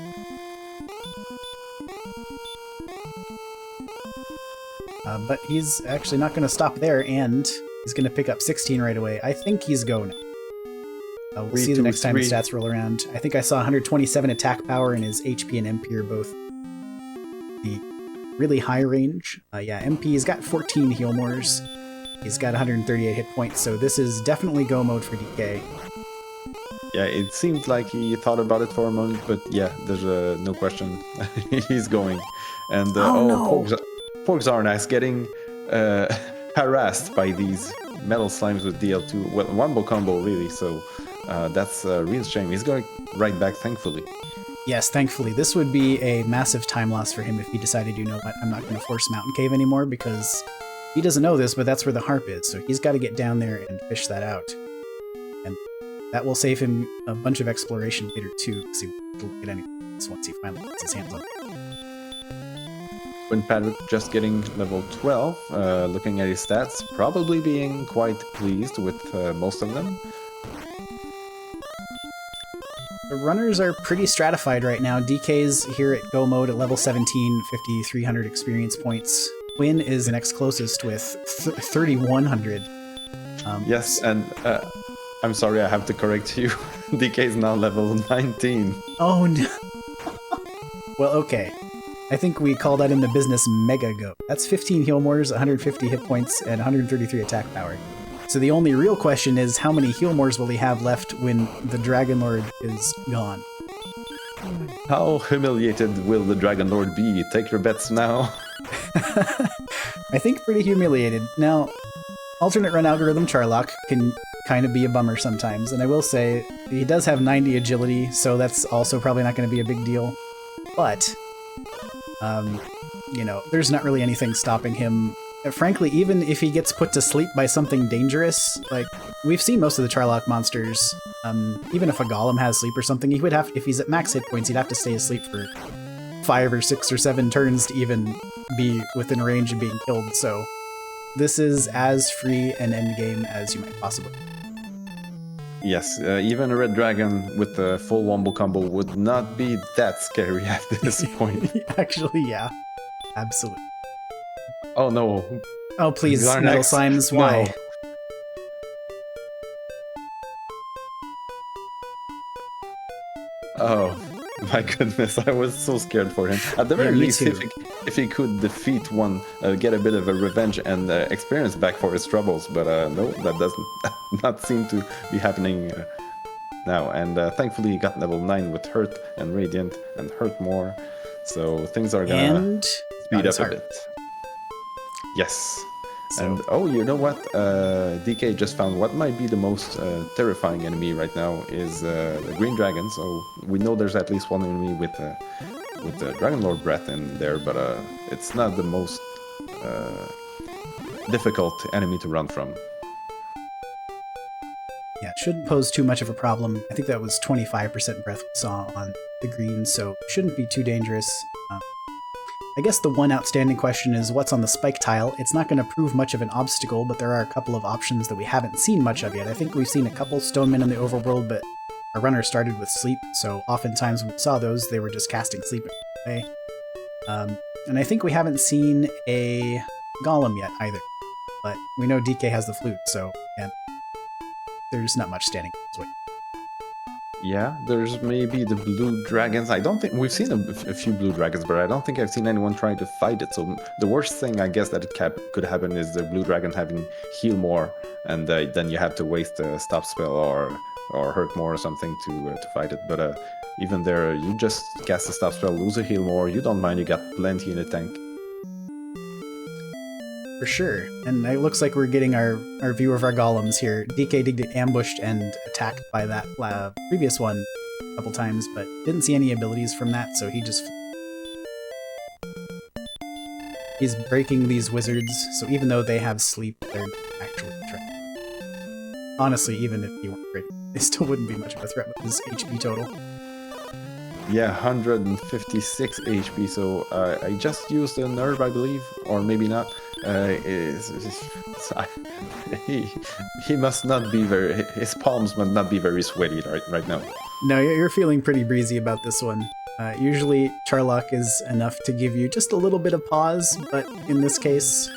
But he's actually not going to stop there, and he's going to pick up 16 right away. I think he's going. We'll see the next time the stats roll around. I think I saw 127 attack power, and his HP and MP are both the really high range. Yeah, MP's got 14 heal mores. He's got 138 hit points, so this is definitely go mode for DK. Yeah, it seemed like he thought about it for a moment, but yeah, there's no question. He's going. And no. poor Xarnax getting harassed by these metal slimes with DL2. Well, wombo combo, really, so that's a real shame. He's going right back, thankfully. Yes, thankfully. This would be a massive time loss for him if he decided, you know what, I'm not going to force Mountain Cave anymore, because he doesn't know this, but that's where the harp is, so he's got to get down there and fish that out. And that will save him a bunch of exploration later, too, because he won't get any once he finally gets his hands on it. When Patrick just getting level 12, looking at his stats, probably being quite pleased with most of them. The runners are pretty stratified right now. DK's here at go mode at level 17, 5,300 experience points. Quinn is the next closest with 3,100. Yes, and I'm sorry, I have to correct you. DK is now level 19. Oh no. Well, okay. I think we call that in the business mega go. That's 15 heal mores, 150 hit points, and 133 attack power. So the only real question is, how many heal mores will he have left when the Dragon Lord is gone? How humiliated will the Dragon Lord be? Take your bets now. I think pretty humiliated. Now, alternate run algorithm Charlock can kind of be a bummer sometimes, and I will say he does have 90 agility, so that's also probably not going to be a big deal. But, you know, there's not really anything stopping him. Frankly, even if he gets put to sleep by something dangerous, like, we've seen most of the Charlock monsters, even if a golem has sleep or something, he would have, if he's at max hit points, he'd have to stay asleep for 5 or 6 or 7 turns to even be within range of being killed, so this is as free an endgame as you might possibly. Yes, even a red dragon with a full wombo combo would not be that scary at this point. Actually, yeah. Absolutely. Oh no. Oh please, Xarnax. metal slimes, why? No. Oh my goodness, I was so scared for him. At the very least, if he could defeat one, get a bit of a revenge and experience back for his troubles, but no, that doesn't not seem to be happening now. And thankfully he got level 9 with Hurt and Radiant and Hurt more, so things are gonna speed up a bit. Yes. So. And oh, you know what? DK just found what might be the most terrifying enemy right now is the green dragon. So we know there's at least one enemy with the Dragon Lord breath in there, but it's not the most difficult enemy to run from. Yeah, it shouldn't pose too much of a problem. I think that was 25% breath we saw on the green, so shouldn't be too dangerous. I guess the one outstanding question is what's on the spike tile. It's not going to prove much of an obstacle, but there are a couple of options that we haven't seen much of yet. I think we've seen a couple stonemen in the overworld, but our runner started with sleep, so oftentimes when we saw those, they were just casting sleep away. And I think we haven't seen a golem yet either, but we know DK has the flute, so yeah, there's not much standing this way. Yeah, there's maybe the blue dragons. I don't think we've seen a few blue dragons, but I don't think I've seen anyone trying to fight it. So the worst thing I guess that could happen is the blue dragon having heal more, and then you have to waste a stop spell or hurt more or something to fight it. But even there, you just cast a stop spell, lose a heal more. You don't mind. You got plenty in the tank. For sure, and it looks like we're getting our view of our golems here. DK did get ambushed and attacked by that previous one a couple times, but didn't see any abilities from that, so he's breaking these wizards, so even though they have sleep, they're actually a threat. Honestly, even if he weren't breaking, they still wouldn't be much of a threat with his HP total. Yeah, 156 HP, so I just used a nerve, I believe, or maybe not. He must not be No, you're feeling pretty breezy about this one. Usually Charlock is enough to give you just a little bit of pause, but in this case,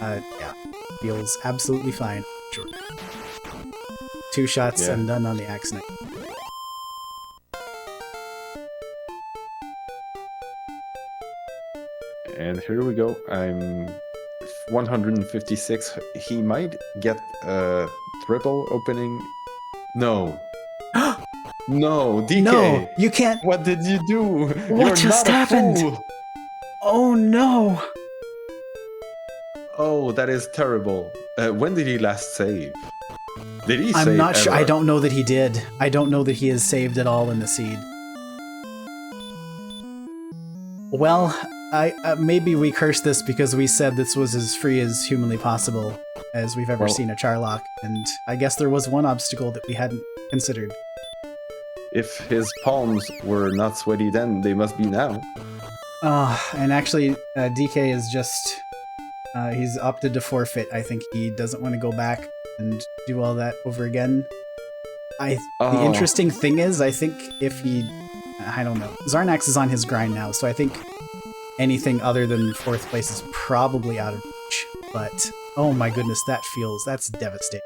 yeah, feels absolutely fine. Sure. 2 shots and done on the Axe Knight. And here we go. I'm 156. He might get a triple opening. No. No, DK. No, you can't. What did you do? What You're just not a happened? fool. Oh no. Oh, that is terrible. When did he last save? Did he save I'm not sure. ever? I don't know that he did. I don't know that he is saved at all in the seed. Well, maybe we cursed this because we said this was as free as humanly possible as we've ever seen a Charlock, and I guess there was one obstacle that we hadn't considered. If his palms were not sweaty then, they must be now. And actually, DK is just... he's opted to forfeit. I think he doesn't want to go back and do all that over again. The interesting thing is, I think if he... I don't know. Xarnax is on his grind now, so I think anything other than 4th place is probably out of reach. But, oh my goodness, that's devastating.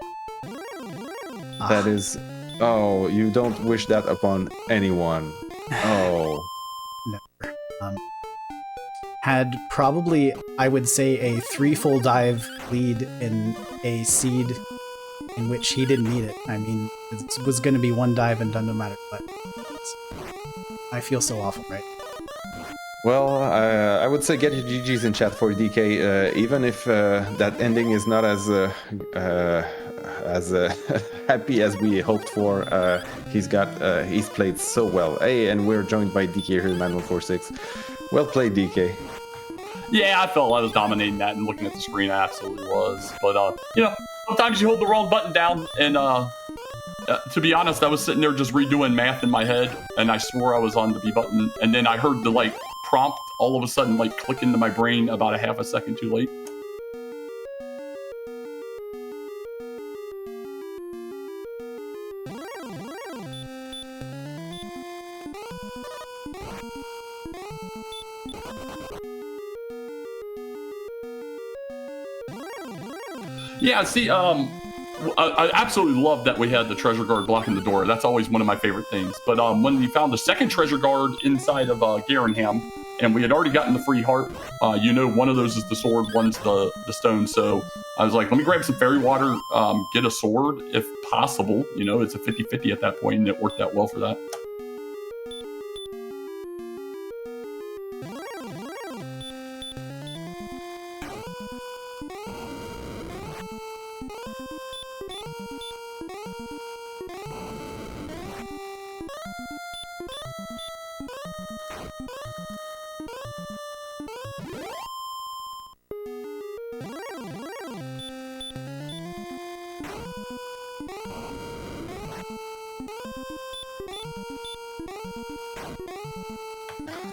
That is... Oh, you don't wish that upon anyone. Oh. Never. Had probably, I would say, a 3 full dive lead in a seed in which he didn't need it. I mean, it was going to be 1 dive and done no matter what. I feel so awful, right? Well, I would say get your GGs in chat for DK, even if that ending is not as happy as we hoped for. He's played so well. Hey, and we're joined by DK here, 9146. Well played, DK. Yeah, I felt I was dominating that, and looking at the screen, I absolutely was. But you know, sometimes you hold the wrong button down, and to be honest, I was sitting there just redoing math in my head, and I swore I was on the B button, and then I heard the prompt all of a sudden click into my brain about a half a second too late. Yeah, see, I absolutely love that we had the treasure guard blocking the door. That's always one of my favorite things. But when we found the second treasure guard inside of Garenham, and we had already gotten the free heart, one of those is the sword, one's the stone. So I was like, let me grab some fairy water, get a sword if possible. It's a 50-50 at that point, and it worked out well for that.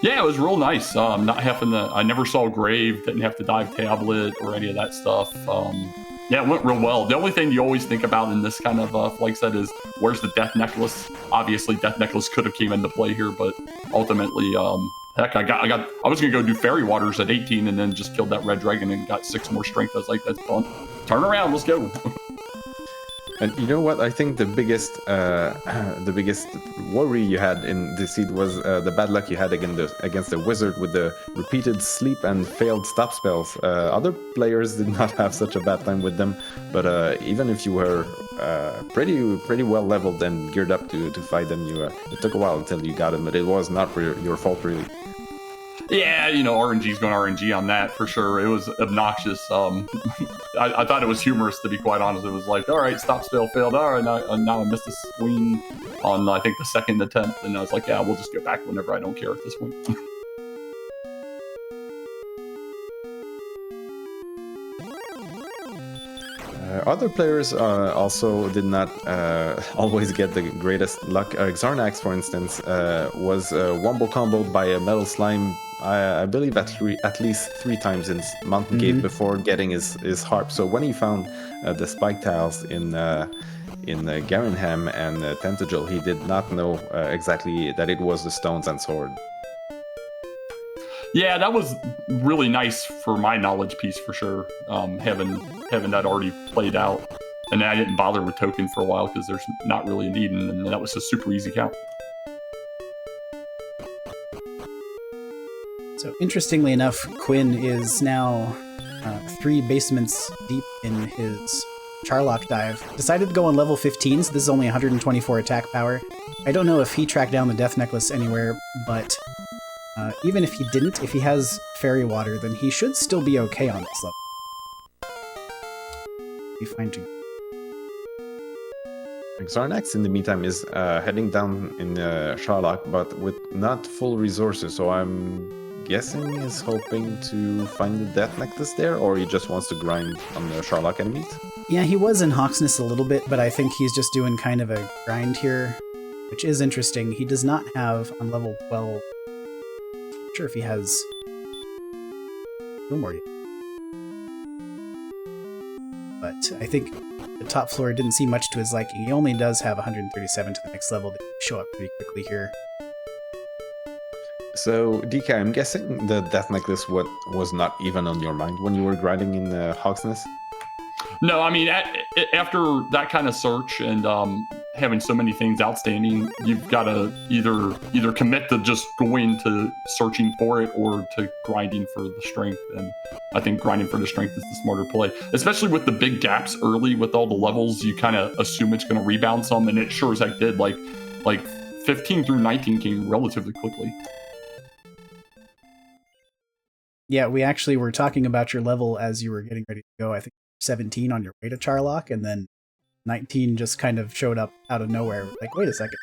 Yeah, it was real nice. Not having I never saw grave, didn't have to dive tablet or any of that stuff. Yeah, it went real well. The only thing you always think about in this kind of like I said is where's the death necklace? Obviously, death necklace could have came into play here, but ultimately, heck, I was gonna go do fairy waters at 18 and then just killed that red dragon and got 6 more strength. I was like, that's fun. Turn around, let's go. And you know what? I think the biggest worry you had in this seed was the bad luck you had against the wizard with the repeated sleep and failed stop spells. Other players did not have such a bad time with them, but even if you were pretty well leveled and geared up to fight them, it took a while until you got them. But it was not your fault, really. Yeah, RNG's going RNG on that for sure. It was obnoxious. I thought it was humorous, to be quite honest. It was like, all right, stop spell failed. All right, now I missed a swing on, I think, the 2nd attempt. And I was like, yeah, we'll just go back whenever. I don't care at this point. Other players also did not always get the greatest luck. Xarnax, for instance, was wombo comboed by a metal slime, I believe at least 3 times in Mountain Gate before getting his harp. So when he found the spike tiles in in Garinham and Tentagel, he did not know exactly that it was the stones and sword. Yeah, that was really nice for my knowledge piece for sure. Having that already played out, and then I didn't bother with token for a while because there's not really a need, and that was a super easy count. So interestingly enough, Quinn is now 3 basements deep in his Charlock dive. Decided to go on level 15, so this is only 124 attack power. I don't know if he tracked down the death necklace anywhere, but even if he didn't, if he has fairy water, then he should still be okay on this level. Be fine too. Xarnax, in the meantime, is heading down in Charlock, but with not full resources, so I'm guessing is hoping to find the death necklace there, or he just wants to grind on the Charlock enemies? Yeah, he was in Hawksness a little bit, but I think he's just doing kind of a grind here, which is interesting. He does not have on level 12. Not sure if he has more yet. But I think the top floor didn't see much to his liking. He only does have 137 to the next level that show up pretty quickly here. So, DK, I'm guessing the death necklace was not even on your mind when you were grinding in Hawksness? No, I mean, after that kind of search and having so many things outstanding, you've got to either commit to just going to searching for it or to grinding for the strength. And I think grinding for the strength is the smarter play, especially with the big gaps early with all the levels. You kind of assume it's going to rebound some, and it sure as heck did. Like 15 through 19 came relatively quickly. Yeah, we actually were talking about your level as you were getting ready to go. I think 17 on your way to Charlock, and then 19 just kind of showed up out of nowhere. Like, wait a second.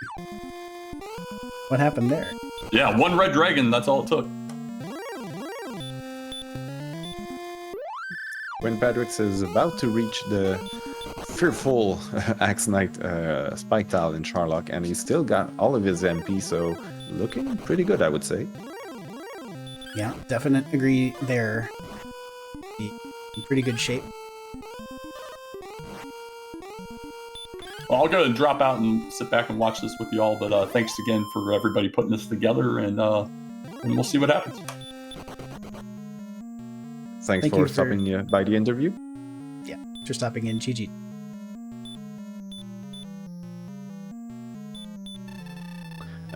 What happened there? Yeah, 1 red dragon, that's all it took. When Patrick's is about to reach the fearful Axe Knight Spike Tile in Charlock, and he's still got all of his MP, so looking pretty good, I would say. Yeah, definite agree there. In pretty good shape. Well, I'll go ahead and drop out and sit back and watch this with y'all, but thanks again for everybody putting this together, and we'll see what happens. Thanks for stopping by the interview. Yeah, for stopping in, GG.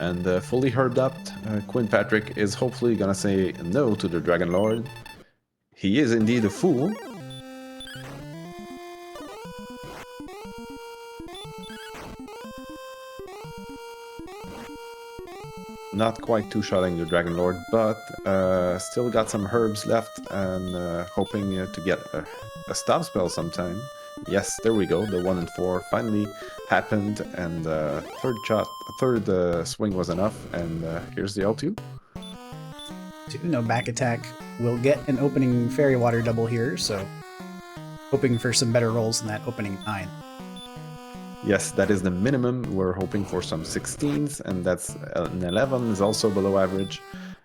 And fully herbed up, Quinn Patrick is hopefully gonna say no to the Dragon Lord. He is indeed a fool. Not quite two-shotting the Dragon Lord, but still got some herbs left and hoping to get a stop spell sometime. Yes, there we go. The 1 and 4 finally happened, and third swing was enough. And here's the L2. 2, no back attack. We'll get an opening fairy water double here, so hoping for some better rolls than that opening 9. Yes, that is the minimum. We're hoping for some 16s, and that's an 11 is also below average.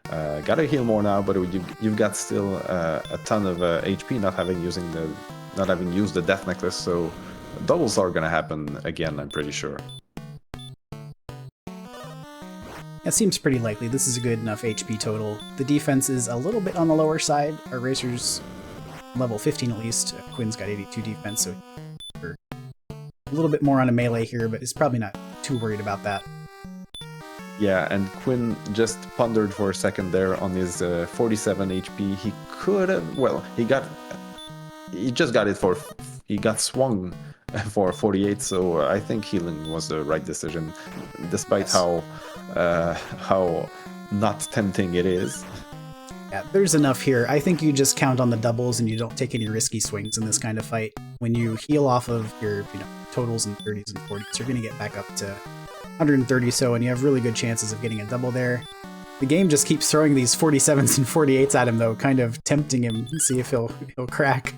Gotta heal more now, but you've got still a ton of HP not having used the death necklace, so doubles are gonna happen again, I'm pretty sure. That seems pretty likely. This is a good enough HP total. The defense is a little bit on the lower side. Our racer's level 15 at least. Quinn's got 82 defense, so we're a little bit more on a melee here, but is probably not too worried about that. Yeah, and Quinn just pondered for a second there on his 47 HP. He could have, well, he got swung for 48, so I think healing was the right decision, despite how not tempting it is. Yeah, there's enough here. I think you just count on the doubles and you don't take any risky swings in this kind of fight. When you heal off of your totals and 30s and 40s, you're going to get back up to 130 so, and you have really good chances of getting a double there. The game just keeps throwing these 47s and 48s at him, though, kind of tempting him to see if he'll crack.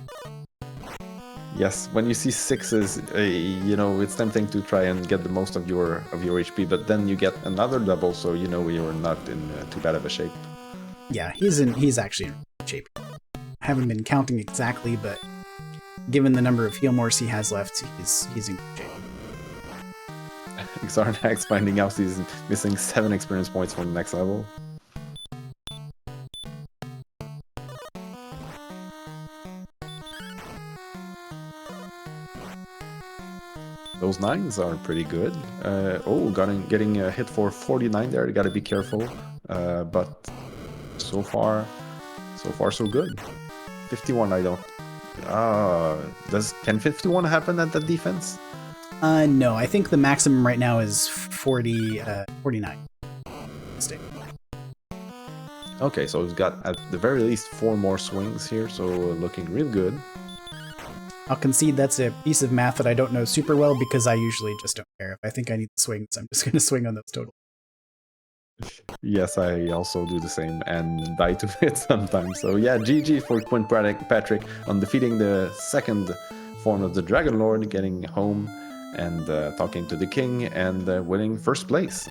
Yes, when you see 6s, it's tempting to try and get the most of your HP, but then you get another double, so you're not in too bad of a shape. Yeah, he's actually in good shape. I haven't been counting exactly, but given the number of heal mores he has left, he's in good shape. Xarnax finding out he's missing 7 experience points for the next level. Those 9s are pretty good. Getting a hit for 49 there. You gotta be careful. But so far so good. 51, I don't. Can 51 happen at the defense? No, I think the maximum right now is 49. Mistake. Okay, so we've got at the very least 4 more swings here, so looking real good. I'll concede that's a piece of math that I don't know super well because I usually just don't care. If I think I need the swings, I'm just going to swing on those total. Yes, I also do the same and die to it sometimes. So yeah, GG for Quinn Patrick on defeating the second form of the Dragon Lord, getting home and talking to the king and winning first place.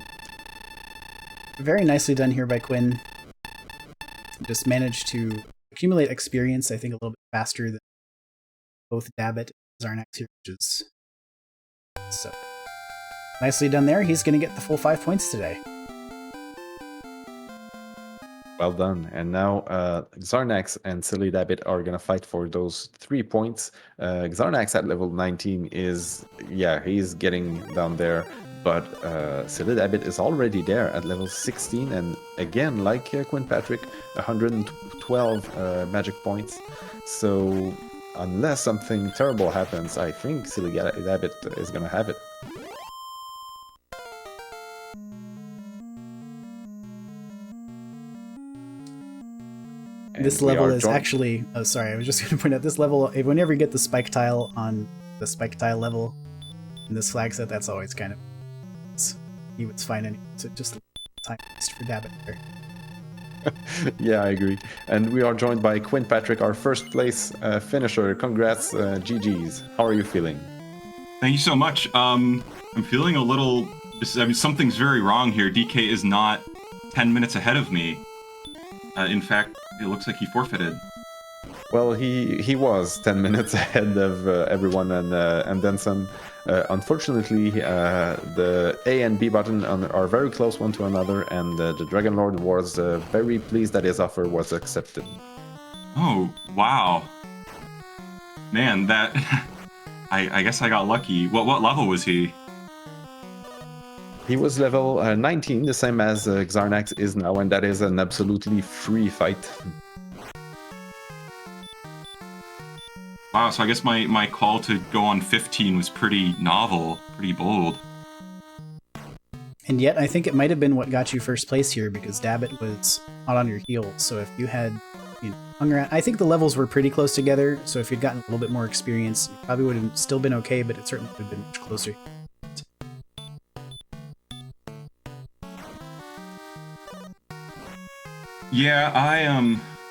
Very nicely done here by Quinn. Just managed to accumulate experience, I think, a little bit faster than both Dabbit and Xarnax here, which is so nicely done there. He's going to get the full 5 points today. Well done. And now Xarnax and sillydabbit are going to fight for those 3 points. Xarnax at level 19 is, he's getting down there. But sillydabbit is already there at level 16. And again, like Quinn Patrick, 112 magic points. So unless something terrible happens, I think sillydabbit is going to have it. This level is actually... Oh, sorry, I was just going to point out this level, whenever you get the spike tile on the spike tile level in this flag set, that's always kind of... It's fine anyway, so just time waste for Dabbit there. Yeah, I agree. And we are joined by Quinn Patrick, our first place finisher. Congrats, GG's. How are you feeling? Thank you so much. I'm feeling a little... something's very wrong here. DK is not 10 minutes ahead of me. In fact, it looks like he forfeited. Well, he was 10 minutes ahead of everyone and then some. Unfortunately, the A and B button are very close one to another, and the Dragon Lord was very pleased that his offer was accepted. Oh, wow. Man, that... I guess I got lucky. What level was he? He was level 19, the same as Xarnax is now, and that is an absolutely free fight. Wow, so I guess my call to go on 15 was pretty novel, pretty bold. And yet, I think it might have been what got you first place here, because Dabbit was hot on your heels. So if you had hung around... I think the levels were pretty close together, so if you'd gotten a little bit more experience, you probably would have still been okay, but it certainly would have been much closer. Yeah,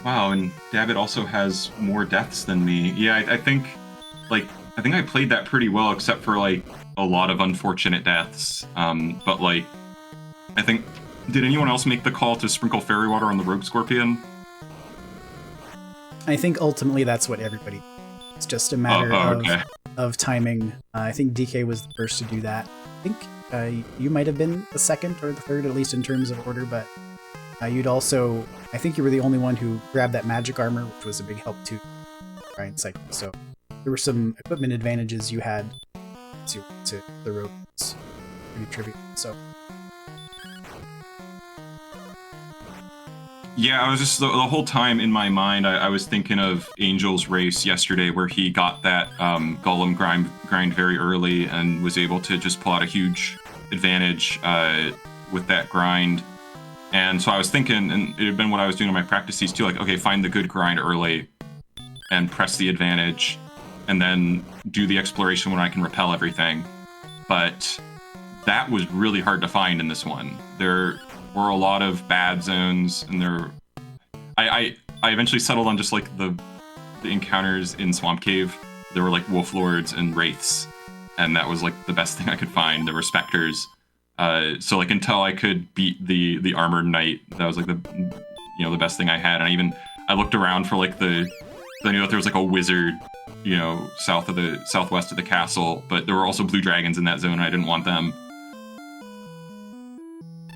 wow, and Dabbit also has more deaths than me. Yeah, I think I played that pretty well, except for, like, a lot of unfortunate deaths. But, like, I think... Did anyone else make the call to sprinkle fairy water on the Rogue Scorpion? I think ultimately that's what everybody... It's just a matter of timing. I think DK was the first to do that. I think you might have been the second or the third, at least in terms of order, but... you'd also, I think you were the only one who grabbed that magic armor, which was a big help to grind cycle. So there were some equipment advantages you had to the road. It's pretty trivial. So yeah, I was just the whole time in my mind, I was thinking of Angel's race yesterday, where he got that golem grind very early and was able to just pull out a huge advantage with that grind. And so I was thinking, and it had been what I was doing in my practices too, like, okay, find the good grind early and press the advantage, and then do the exploration when I can repel everything. But that was really hard to find in this one. There were a lot of bad zones, and I eventually settled on just like the encounters in Swamp Cave. There were like wolf lords and wraiths, and that was like the best thing I could find. There were specters. So like until I could beat the armored knight, that was like the best thing I had. And I looked around for like I knew that there was like a wizard, southwest of the castle, but there were also blue dragons in that zone and I didn't want them.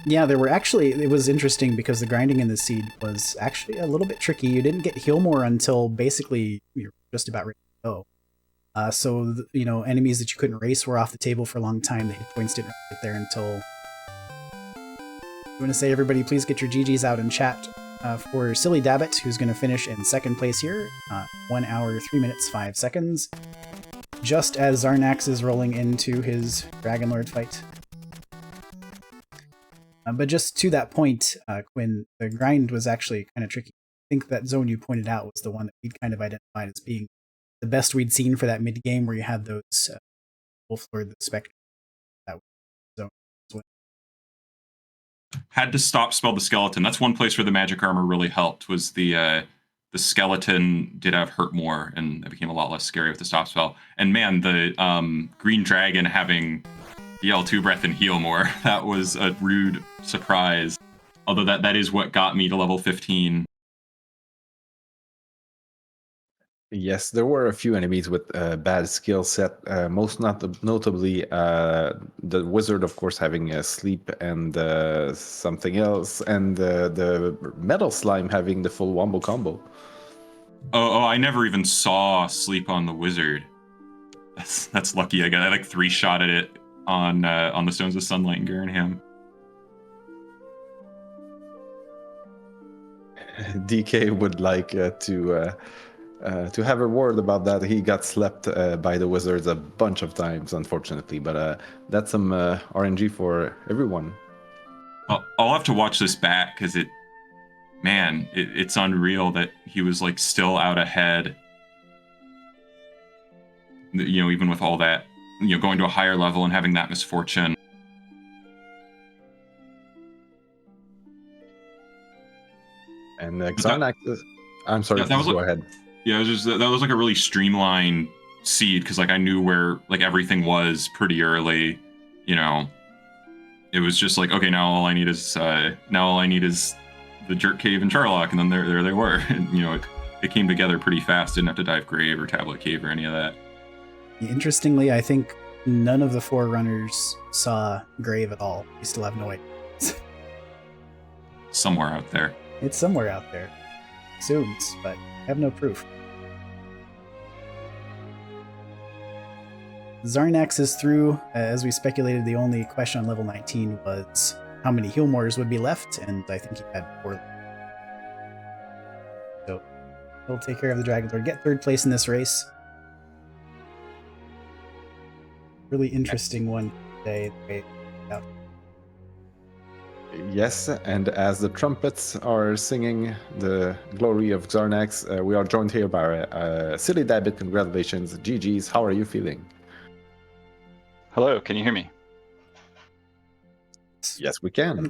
Yeah, there were actually, it was interesting because the grinding in the seed was actually a little bit tricky. You didn't get heal more until basically you're just about ready to go. So, you know, enemies that you couldn't race were off the table for a long time. The hit points didn't get there until... I want to say, everybody, please get your GGs out in chat for Silly Dabbit, who's going to finish in second place here. 1 hour, 3 minutes, 5 seconds. Just as Xarnax is rolling into his Dragon Lord fight. But just to that point, Quinn, the grind was actually kind of tricky. I think that zone you pointed out was the one that we'd kind of identified as being the best we'd seen for that mid game, where you had those Wolf Lord, the Spectre. That zone. Had to stop spell the skeleton. That's one place where the magic armor really helped. Was the skeleton did have hurt more, and it became a lot less scary with the stop spell. And man, the green dragon having the L2 breath and heal more. That was a rude surprise. Although that is what got me to level 15. Yes, there were a few enemies with bad skill set. Most notably, the wizard, of course, having a sleep and something else, and the metal slime having the full wombo combo. Oh, I never even saw sleep on the wizard. That's lucky. I like 3-shotted it on the Stones of Sunlight in Garanham. DK would like to have a word about that. He got slept by the wizards a bunch of times, unfortunately, but that's some RNG for everyone. I'll have to watch this back because it's unreal that he was like still out ahead. You know, even with all that, you know, going to a higher level and having that misfortune. And Xarnax, I'm sorry, go ahead. Yeah, it was just that was like a really streamlined seed because like I knew where like everything was pretty early. You know, it was just like, okay, now all I need is the Jerk Cave and Charlock, and then there they were. And you know, it came together pretty fast. Didn't have to dive Grave or Tablet Cave or any of that. Interestingly, I think none of the Forerunners saw Grave at all. We still have no idea. Somewhere out there. It's somewhere out there. Assumes, but I have no proof. Xarnax is through. As we speculated, the only question on level 19 was how many Healmores would be left, and I think he had 4. So he'll take care of the Dragon Lord, get 3rd place in this race. Really interesting one today. Yes, and as the trumpets are singing the glory of Xarnax, we are joined here by Silly Dabbit. Congratulations, GG's. How are you feeling? Hello, can you hear me? Yes, we can.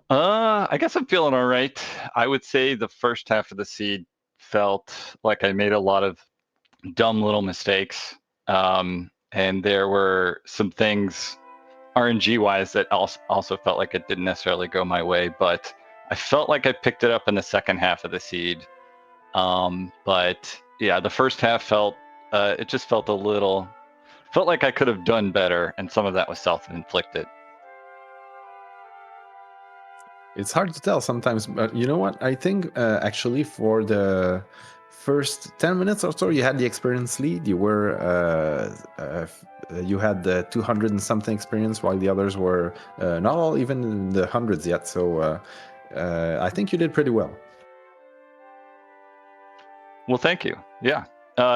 I guess I'm feeling all right. I would say the first half of the seed felt like I made a lot of dumb little mistakes. And there were some things RNG-wise that also felt like it didn't necessarily go my way, but I felt like I picked it up in the second half of the seed. But yeah, the first half felt like I could have done better, and some of that was self-inflicted. It's hard to tell sometimes, but you know what? I think actually for the first 10 minutes or so, you had the experience lead. You were you had the 200 and something experience, while the others were not all even in the hundreds yet. So I think you did pretty well. Well, thank you. Yeah,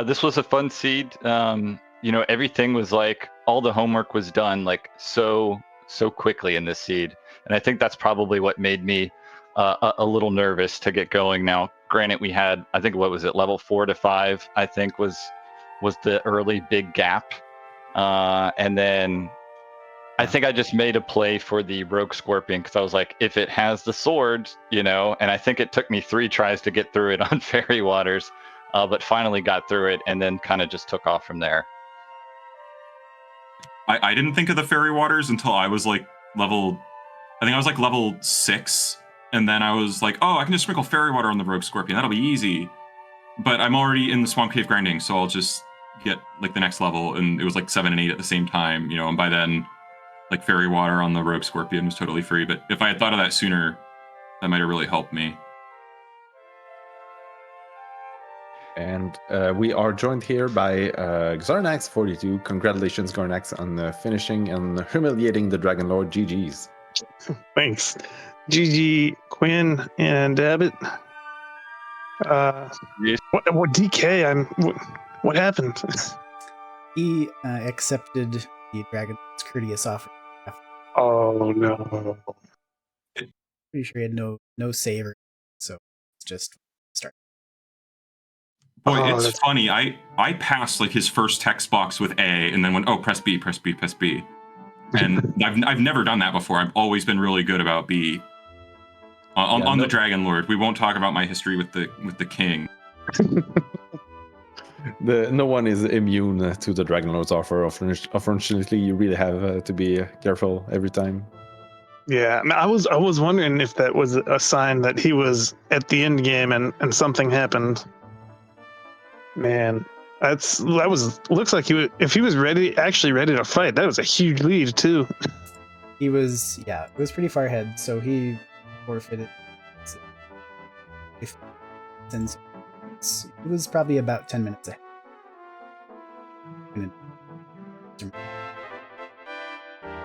this was a fun seed. You know, everything was like all the homework was done like so quickly in this seed, and I think that's probably what made me a little nervous to get going. Now, granted, we had, I think, what was it, level 4 to 5? I think was the early big gap, and then I think I just made a play for the Rogue Scorpion because I was like, if it has the sword, you know, and I think it took me 3 tries to get through it on Fairy Waters, but finally got through it and then kind of just took off from there. I didn't think of the Fairy Waters until I was like level 6, and then I was like, oh, I can just sprinkle Fairy Water on the Rogue Scorpion. That'll be easy. But I'm already in the Swamp Cave grinding, so I'll just get like the next level, and it was like 7 and 8 at the same time, you know, and by then like fairy water on the rogue scorpion was totally free. But if I had thought of that sooner, that might have really helped me. And we are joined here by Xarnax42. Congratulations, Xarnax, on finishing and humiliating the Dragon Lord. GG's. Thanks. GG, Quinn and Dabbit. What DK? What happened? He accepted the dragon's courteous offer. Oh no. Pretty sure he had no save, so it's just start. Boy, Oh, it's that's- funny. I passed like his first text box with A, and then went, oh, press B, press B, press B. And I've never done that before. I've always been really good about B. On the Dragon Lord, we won't talk about my history with the king. No one is immune to the Dragon Lord's offer. Unfortunately, you really have to be careful every time. Yeah, I was wondering if that was a sign that he was at the end game and something happened. Man, looks like if he was actually ready to fight, that was a huge lead too. He was, it was pretty far ahead, so he forfeited. Since it was probably about 10 minutes ahead.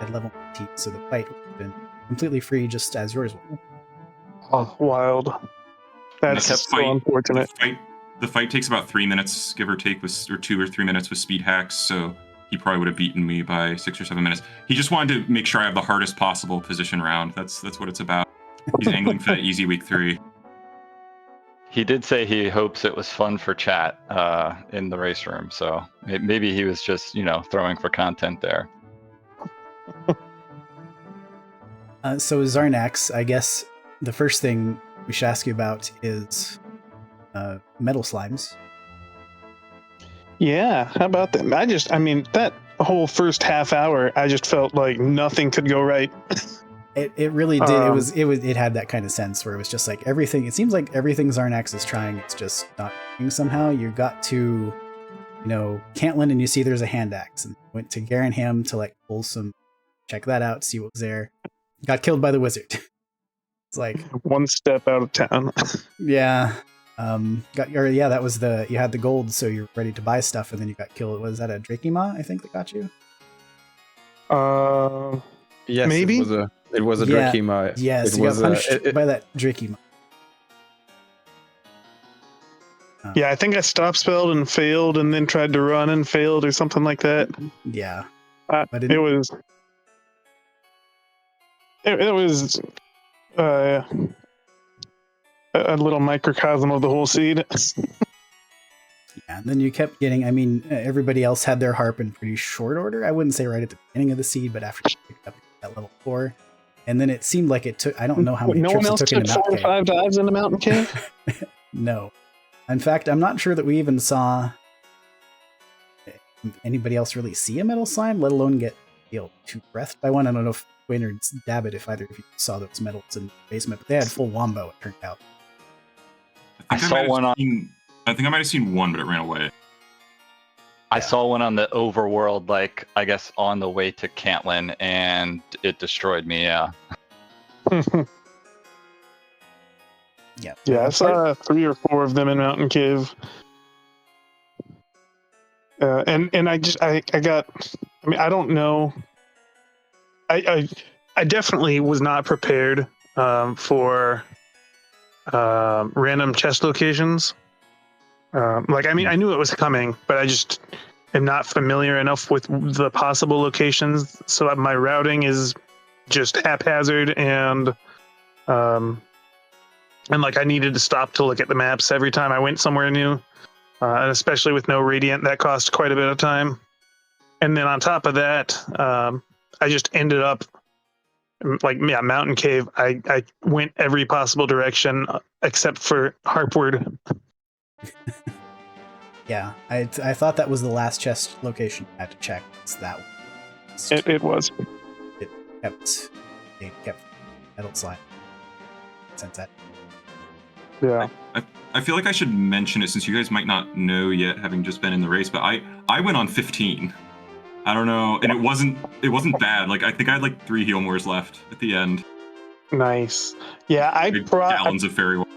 At level 19, so the fight would have been completely free, just as yours would. Oh, wild. That's so unfortunate. The fight takes about 3 minutes, give or take, or 2 or 3 minutes with speed hacks, so he probably would have beaten me by 6 or 7 minutes. He just wanted to make sure I have the hardest possible position round. That's what it's about. He's angling for that easy week 3. He did say he hopes it was fun for chat in the race room, so maybe he was just, throwing for content there. So Xarnax, I guess the first thing we should ask you about is metal slimes. Yeah, how about that? That whole first half hour, I just felt like nothing could go right. It really did. It had that kind of sense where it was just like everything. It seems like everything Xarnax is trying, it's just not working somehow. You got to, Cantlin, and you see there's a hand axe, and went to Garanham to like pull some, check that out, see what was there. Got killed by the wizard. It's like one step out of town. Yeah. That was you had the gold, so you're ready to buy stuff, and then you got killed. Was that a Drakima, I think, that got you? Yes, maybe it was a Drakima. Yes, you got punched by that Drakima. Yeah, I think I stop spelled and failed, and then tried to run and failed, or something like that. Yeah, but it was a little microcosm of the whole seed. Yeah, and then you kept getting, everybody else had their harp in pretty short order. I wouldn't say right at the beginning of the seed, but after you picked up at level 4. And then it seemed like it took, I don't know how many trips it took into Mountain Cave. 4 or 5 dives into Mountain Cave? No. In fact, I'm not sure that we even saw anybody else really see a metal slime, let alone get too breathed by one. I don't know if Quinn or Dabbit, if either of you saw those metals in the basement, but they had full wombo, it turned out. I saw one on... I think I might have seen one, but it ran away. I saw one on the overworld, I guess on the way to Cantlin, and it destroyed me, yeah. Yeah, I saw 3 or 4 of them in Mountain Cave. And I don't know. I definitely was not prepared for random chest locations. I knew it was coming, but I just am not familiar enough with the possible locations. So my routing is just haphazard, and I needed to stop to look at the maps every time I went somewhere new, and especially with no radiant, that cost quite a bit of time. And then on top of that, I just ended up Mountain Cave. I went every possible direction except for Harpward. Yeah, I thought that was the last chest location I had to check. It's that one. It was. It kept metal slime. Since that. Yeah. I feel like I should mention it since you guys might not know yet, having just been in the race, but I went on 15. I don't know, and it wasn't bad. Like I think I had like 3 heal mores left at the end. Nice. Yeah, Gallons of fairy water.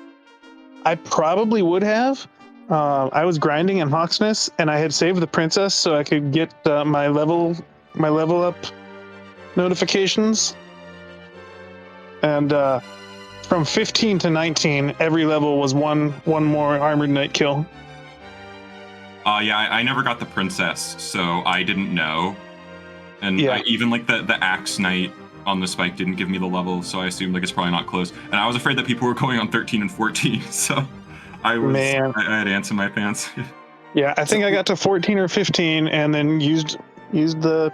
I probably would have. I was grinding in Hawksness, and I had saved the princess so I could get my level up notifications. And from 15 to 19, every level was one more armored knight kill. Yeah, I never got the princess, so I didn't know. And Yeah. even like the axe knight on the spike didn't give me the level, so I assumed like it's probably not close. And I was afraid that people were going on 13 and 14, so I had ants in my pants. Yeah, I think I got to 14 or 15, and then used the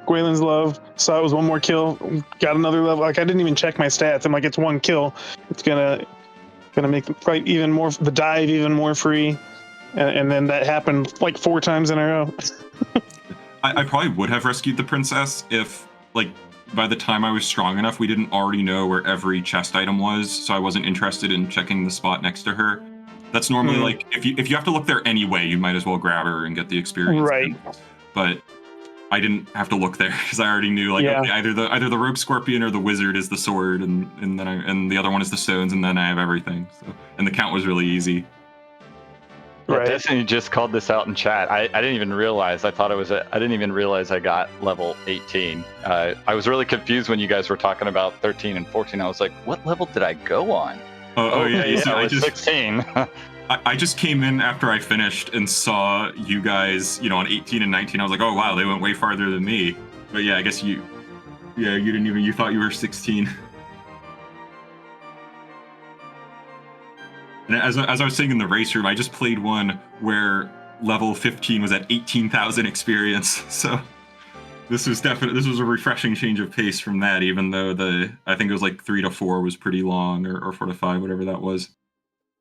Gwaelin's Love. Saw it was one more kill. Got another level. Like I didn't even check my stats. I'm like, it's one kill. It's gonna make the fight even more, the dive even more free. And then that happened like 4 times in a row. I probably would have rescued the princess if, like, by the time I was strong enough, we didn't already know where every chest item was, so I wasn't interested in checking the spot next to her. That's normally like, if you have to look there anyway, you might as well grab her and get the experience. Right. But I didn't have to look there because I already knew, like, okay, either the rogue scorpion or the wizard is the sword, and then the other one is the stones, and then I have everything. So, and the count was really easy. Yeah, Right. Destiny just called this out in chat. I didn't even realize. I didn't even realize I got level 18. I was really confused when you guys were talking about 13 and 14. I was like, what level did I go on? Yeah, so I was 16. I just came in after I finished and saw you guys, on 18 and 19. I was like, oh wow, they went way farther than me. But yeah, I guess you thought you were 16. And as I was saying in the race room, I just played one where level 15 was at 18,000 experience. So this was a refreshing change of pace from that, even though I think it was like 3 to 4 was pretty long, or 4 to 5, whatever that was.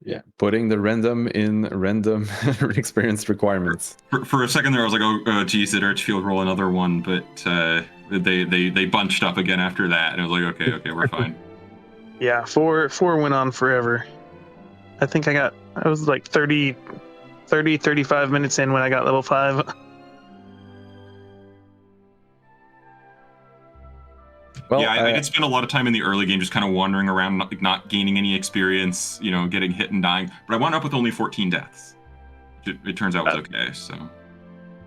Yeah, putting the random in random experience requirements. For a second there, I was like, oh geez, did Archfield roll another one? But they bunched up again after that, and I was like, okay, we're fine. Yeah, 4 went on forever. I think I was like 35 minutes in when I got level 5. Well, yeah, I did spend a lot of time in the early game just kind of wandering around, not gaining any experience, getting hit and dying. But I wound up with only 14 deaths. It turns out was okay, so.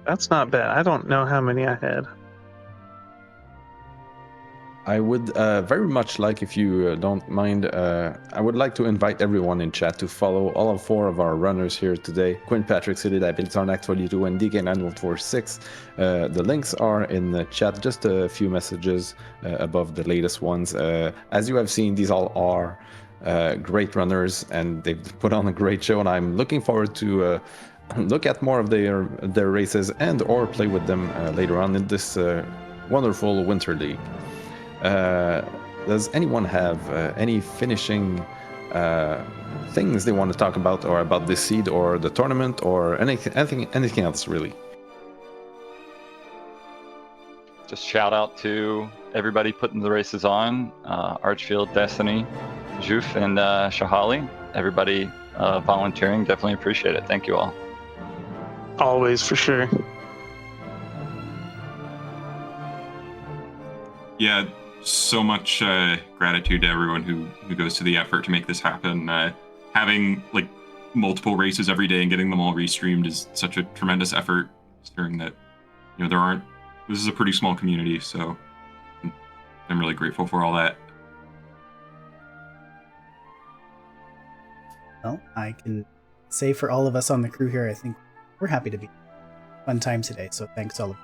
That's not bad. I don't know how many I had. I would very much like, if you don't mind, I would like to invite everyone in chat to follow all 4 of our runners here today: Quinn Patrick, sillydabbit, Xarnax42, and dk9146. The links are in the chat, just a few messages above the latest ones. As you have seen, these all are great runners, and they've put on a great show, and I'm looking forward to look at more of their races and or play with them later on in this wonderful Winter League. Does anyone have any finishing things they want to talk about, or about this seed or the tournament, or anything else really? Just shout out to everybody putting the races on: Archfield, Destiny, Juf, and Shahali. Everybody volunteering, definitely appreciate it. Thank you all. Always, for sure. Yeah, so much gratitude to everyone who goes to the effort to make this happen. Having like multiple races every day and getting them all restreamed is such a tremendous effort, considering that this is a pretty small community, so I'm really grateful for all that. Well, I can say for all of us on the crew here, I think we're happy to be fun time today, so thanks all of you.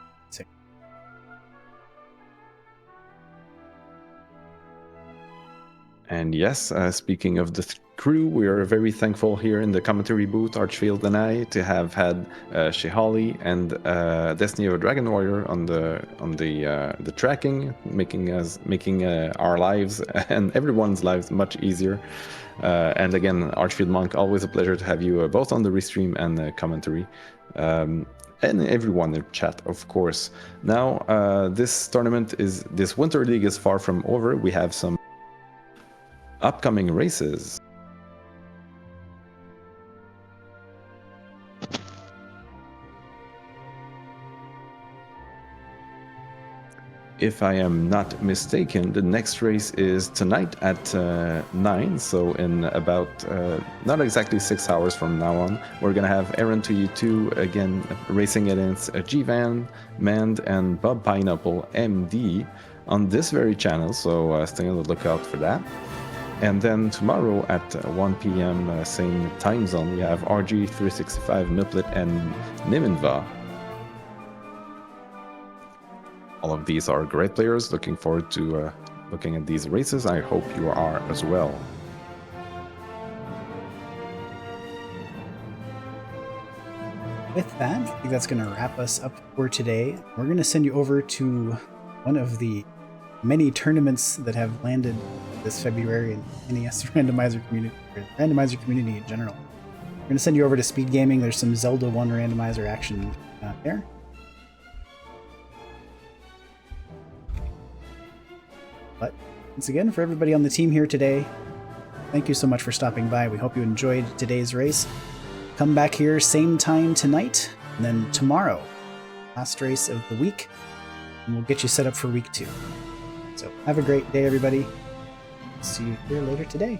And yes, speaking of the crew, we are very thankful here in the commentary booth, Archfield and I, to have had Shihali and Destiny of a Dragon Warrior on the tracking, making our lives and everyone's lives much easier. And again, Archfield Monk, always a pleasure to have you both on the restream and the commentary. And everyone in chat, of course. Now, this Winter League is far from over. We have some upcoming races. if I am not mistaken, the next race is tonight at 9. So in about not exactly 6 hours from now on, we're gonna have Aaron2U2 again racing against G-Van, Mand, and Bob Pineapple MD on this very channel. So stay on the lookout for that. And then tomorrow at 1 p.m. Same time zone, we have RG365, Miplet, and Niminva. All of these are great players. Looking forward to looking at these races. I hope you are as well. With that, I think that's going to wrap us up for today. We're going to send you over to one of the many tournaments that have landed this February in NES randomizer community, or randomizer community in general. We're going to send you over to Speed Gaming. There's some Zelda 1 randomizer action there. But once again, for everybody on the team here today, thank you so much for stopping by. We hope you enjoyed today's race. Come back here same time tonight, and then tomorrow, last race of the week, and we'll get you set up for week 2. So have a great day, everybody. See you here later today.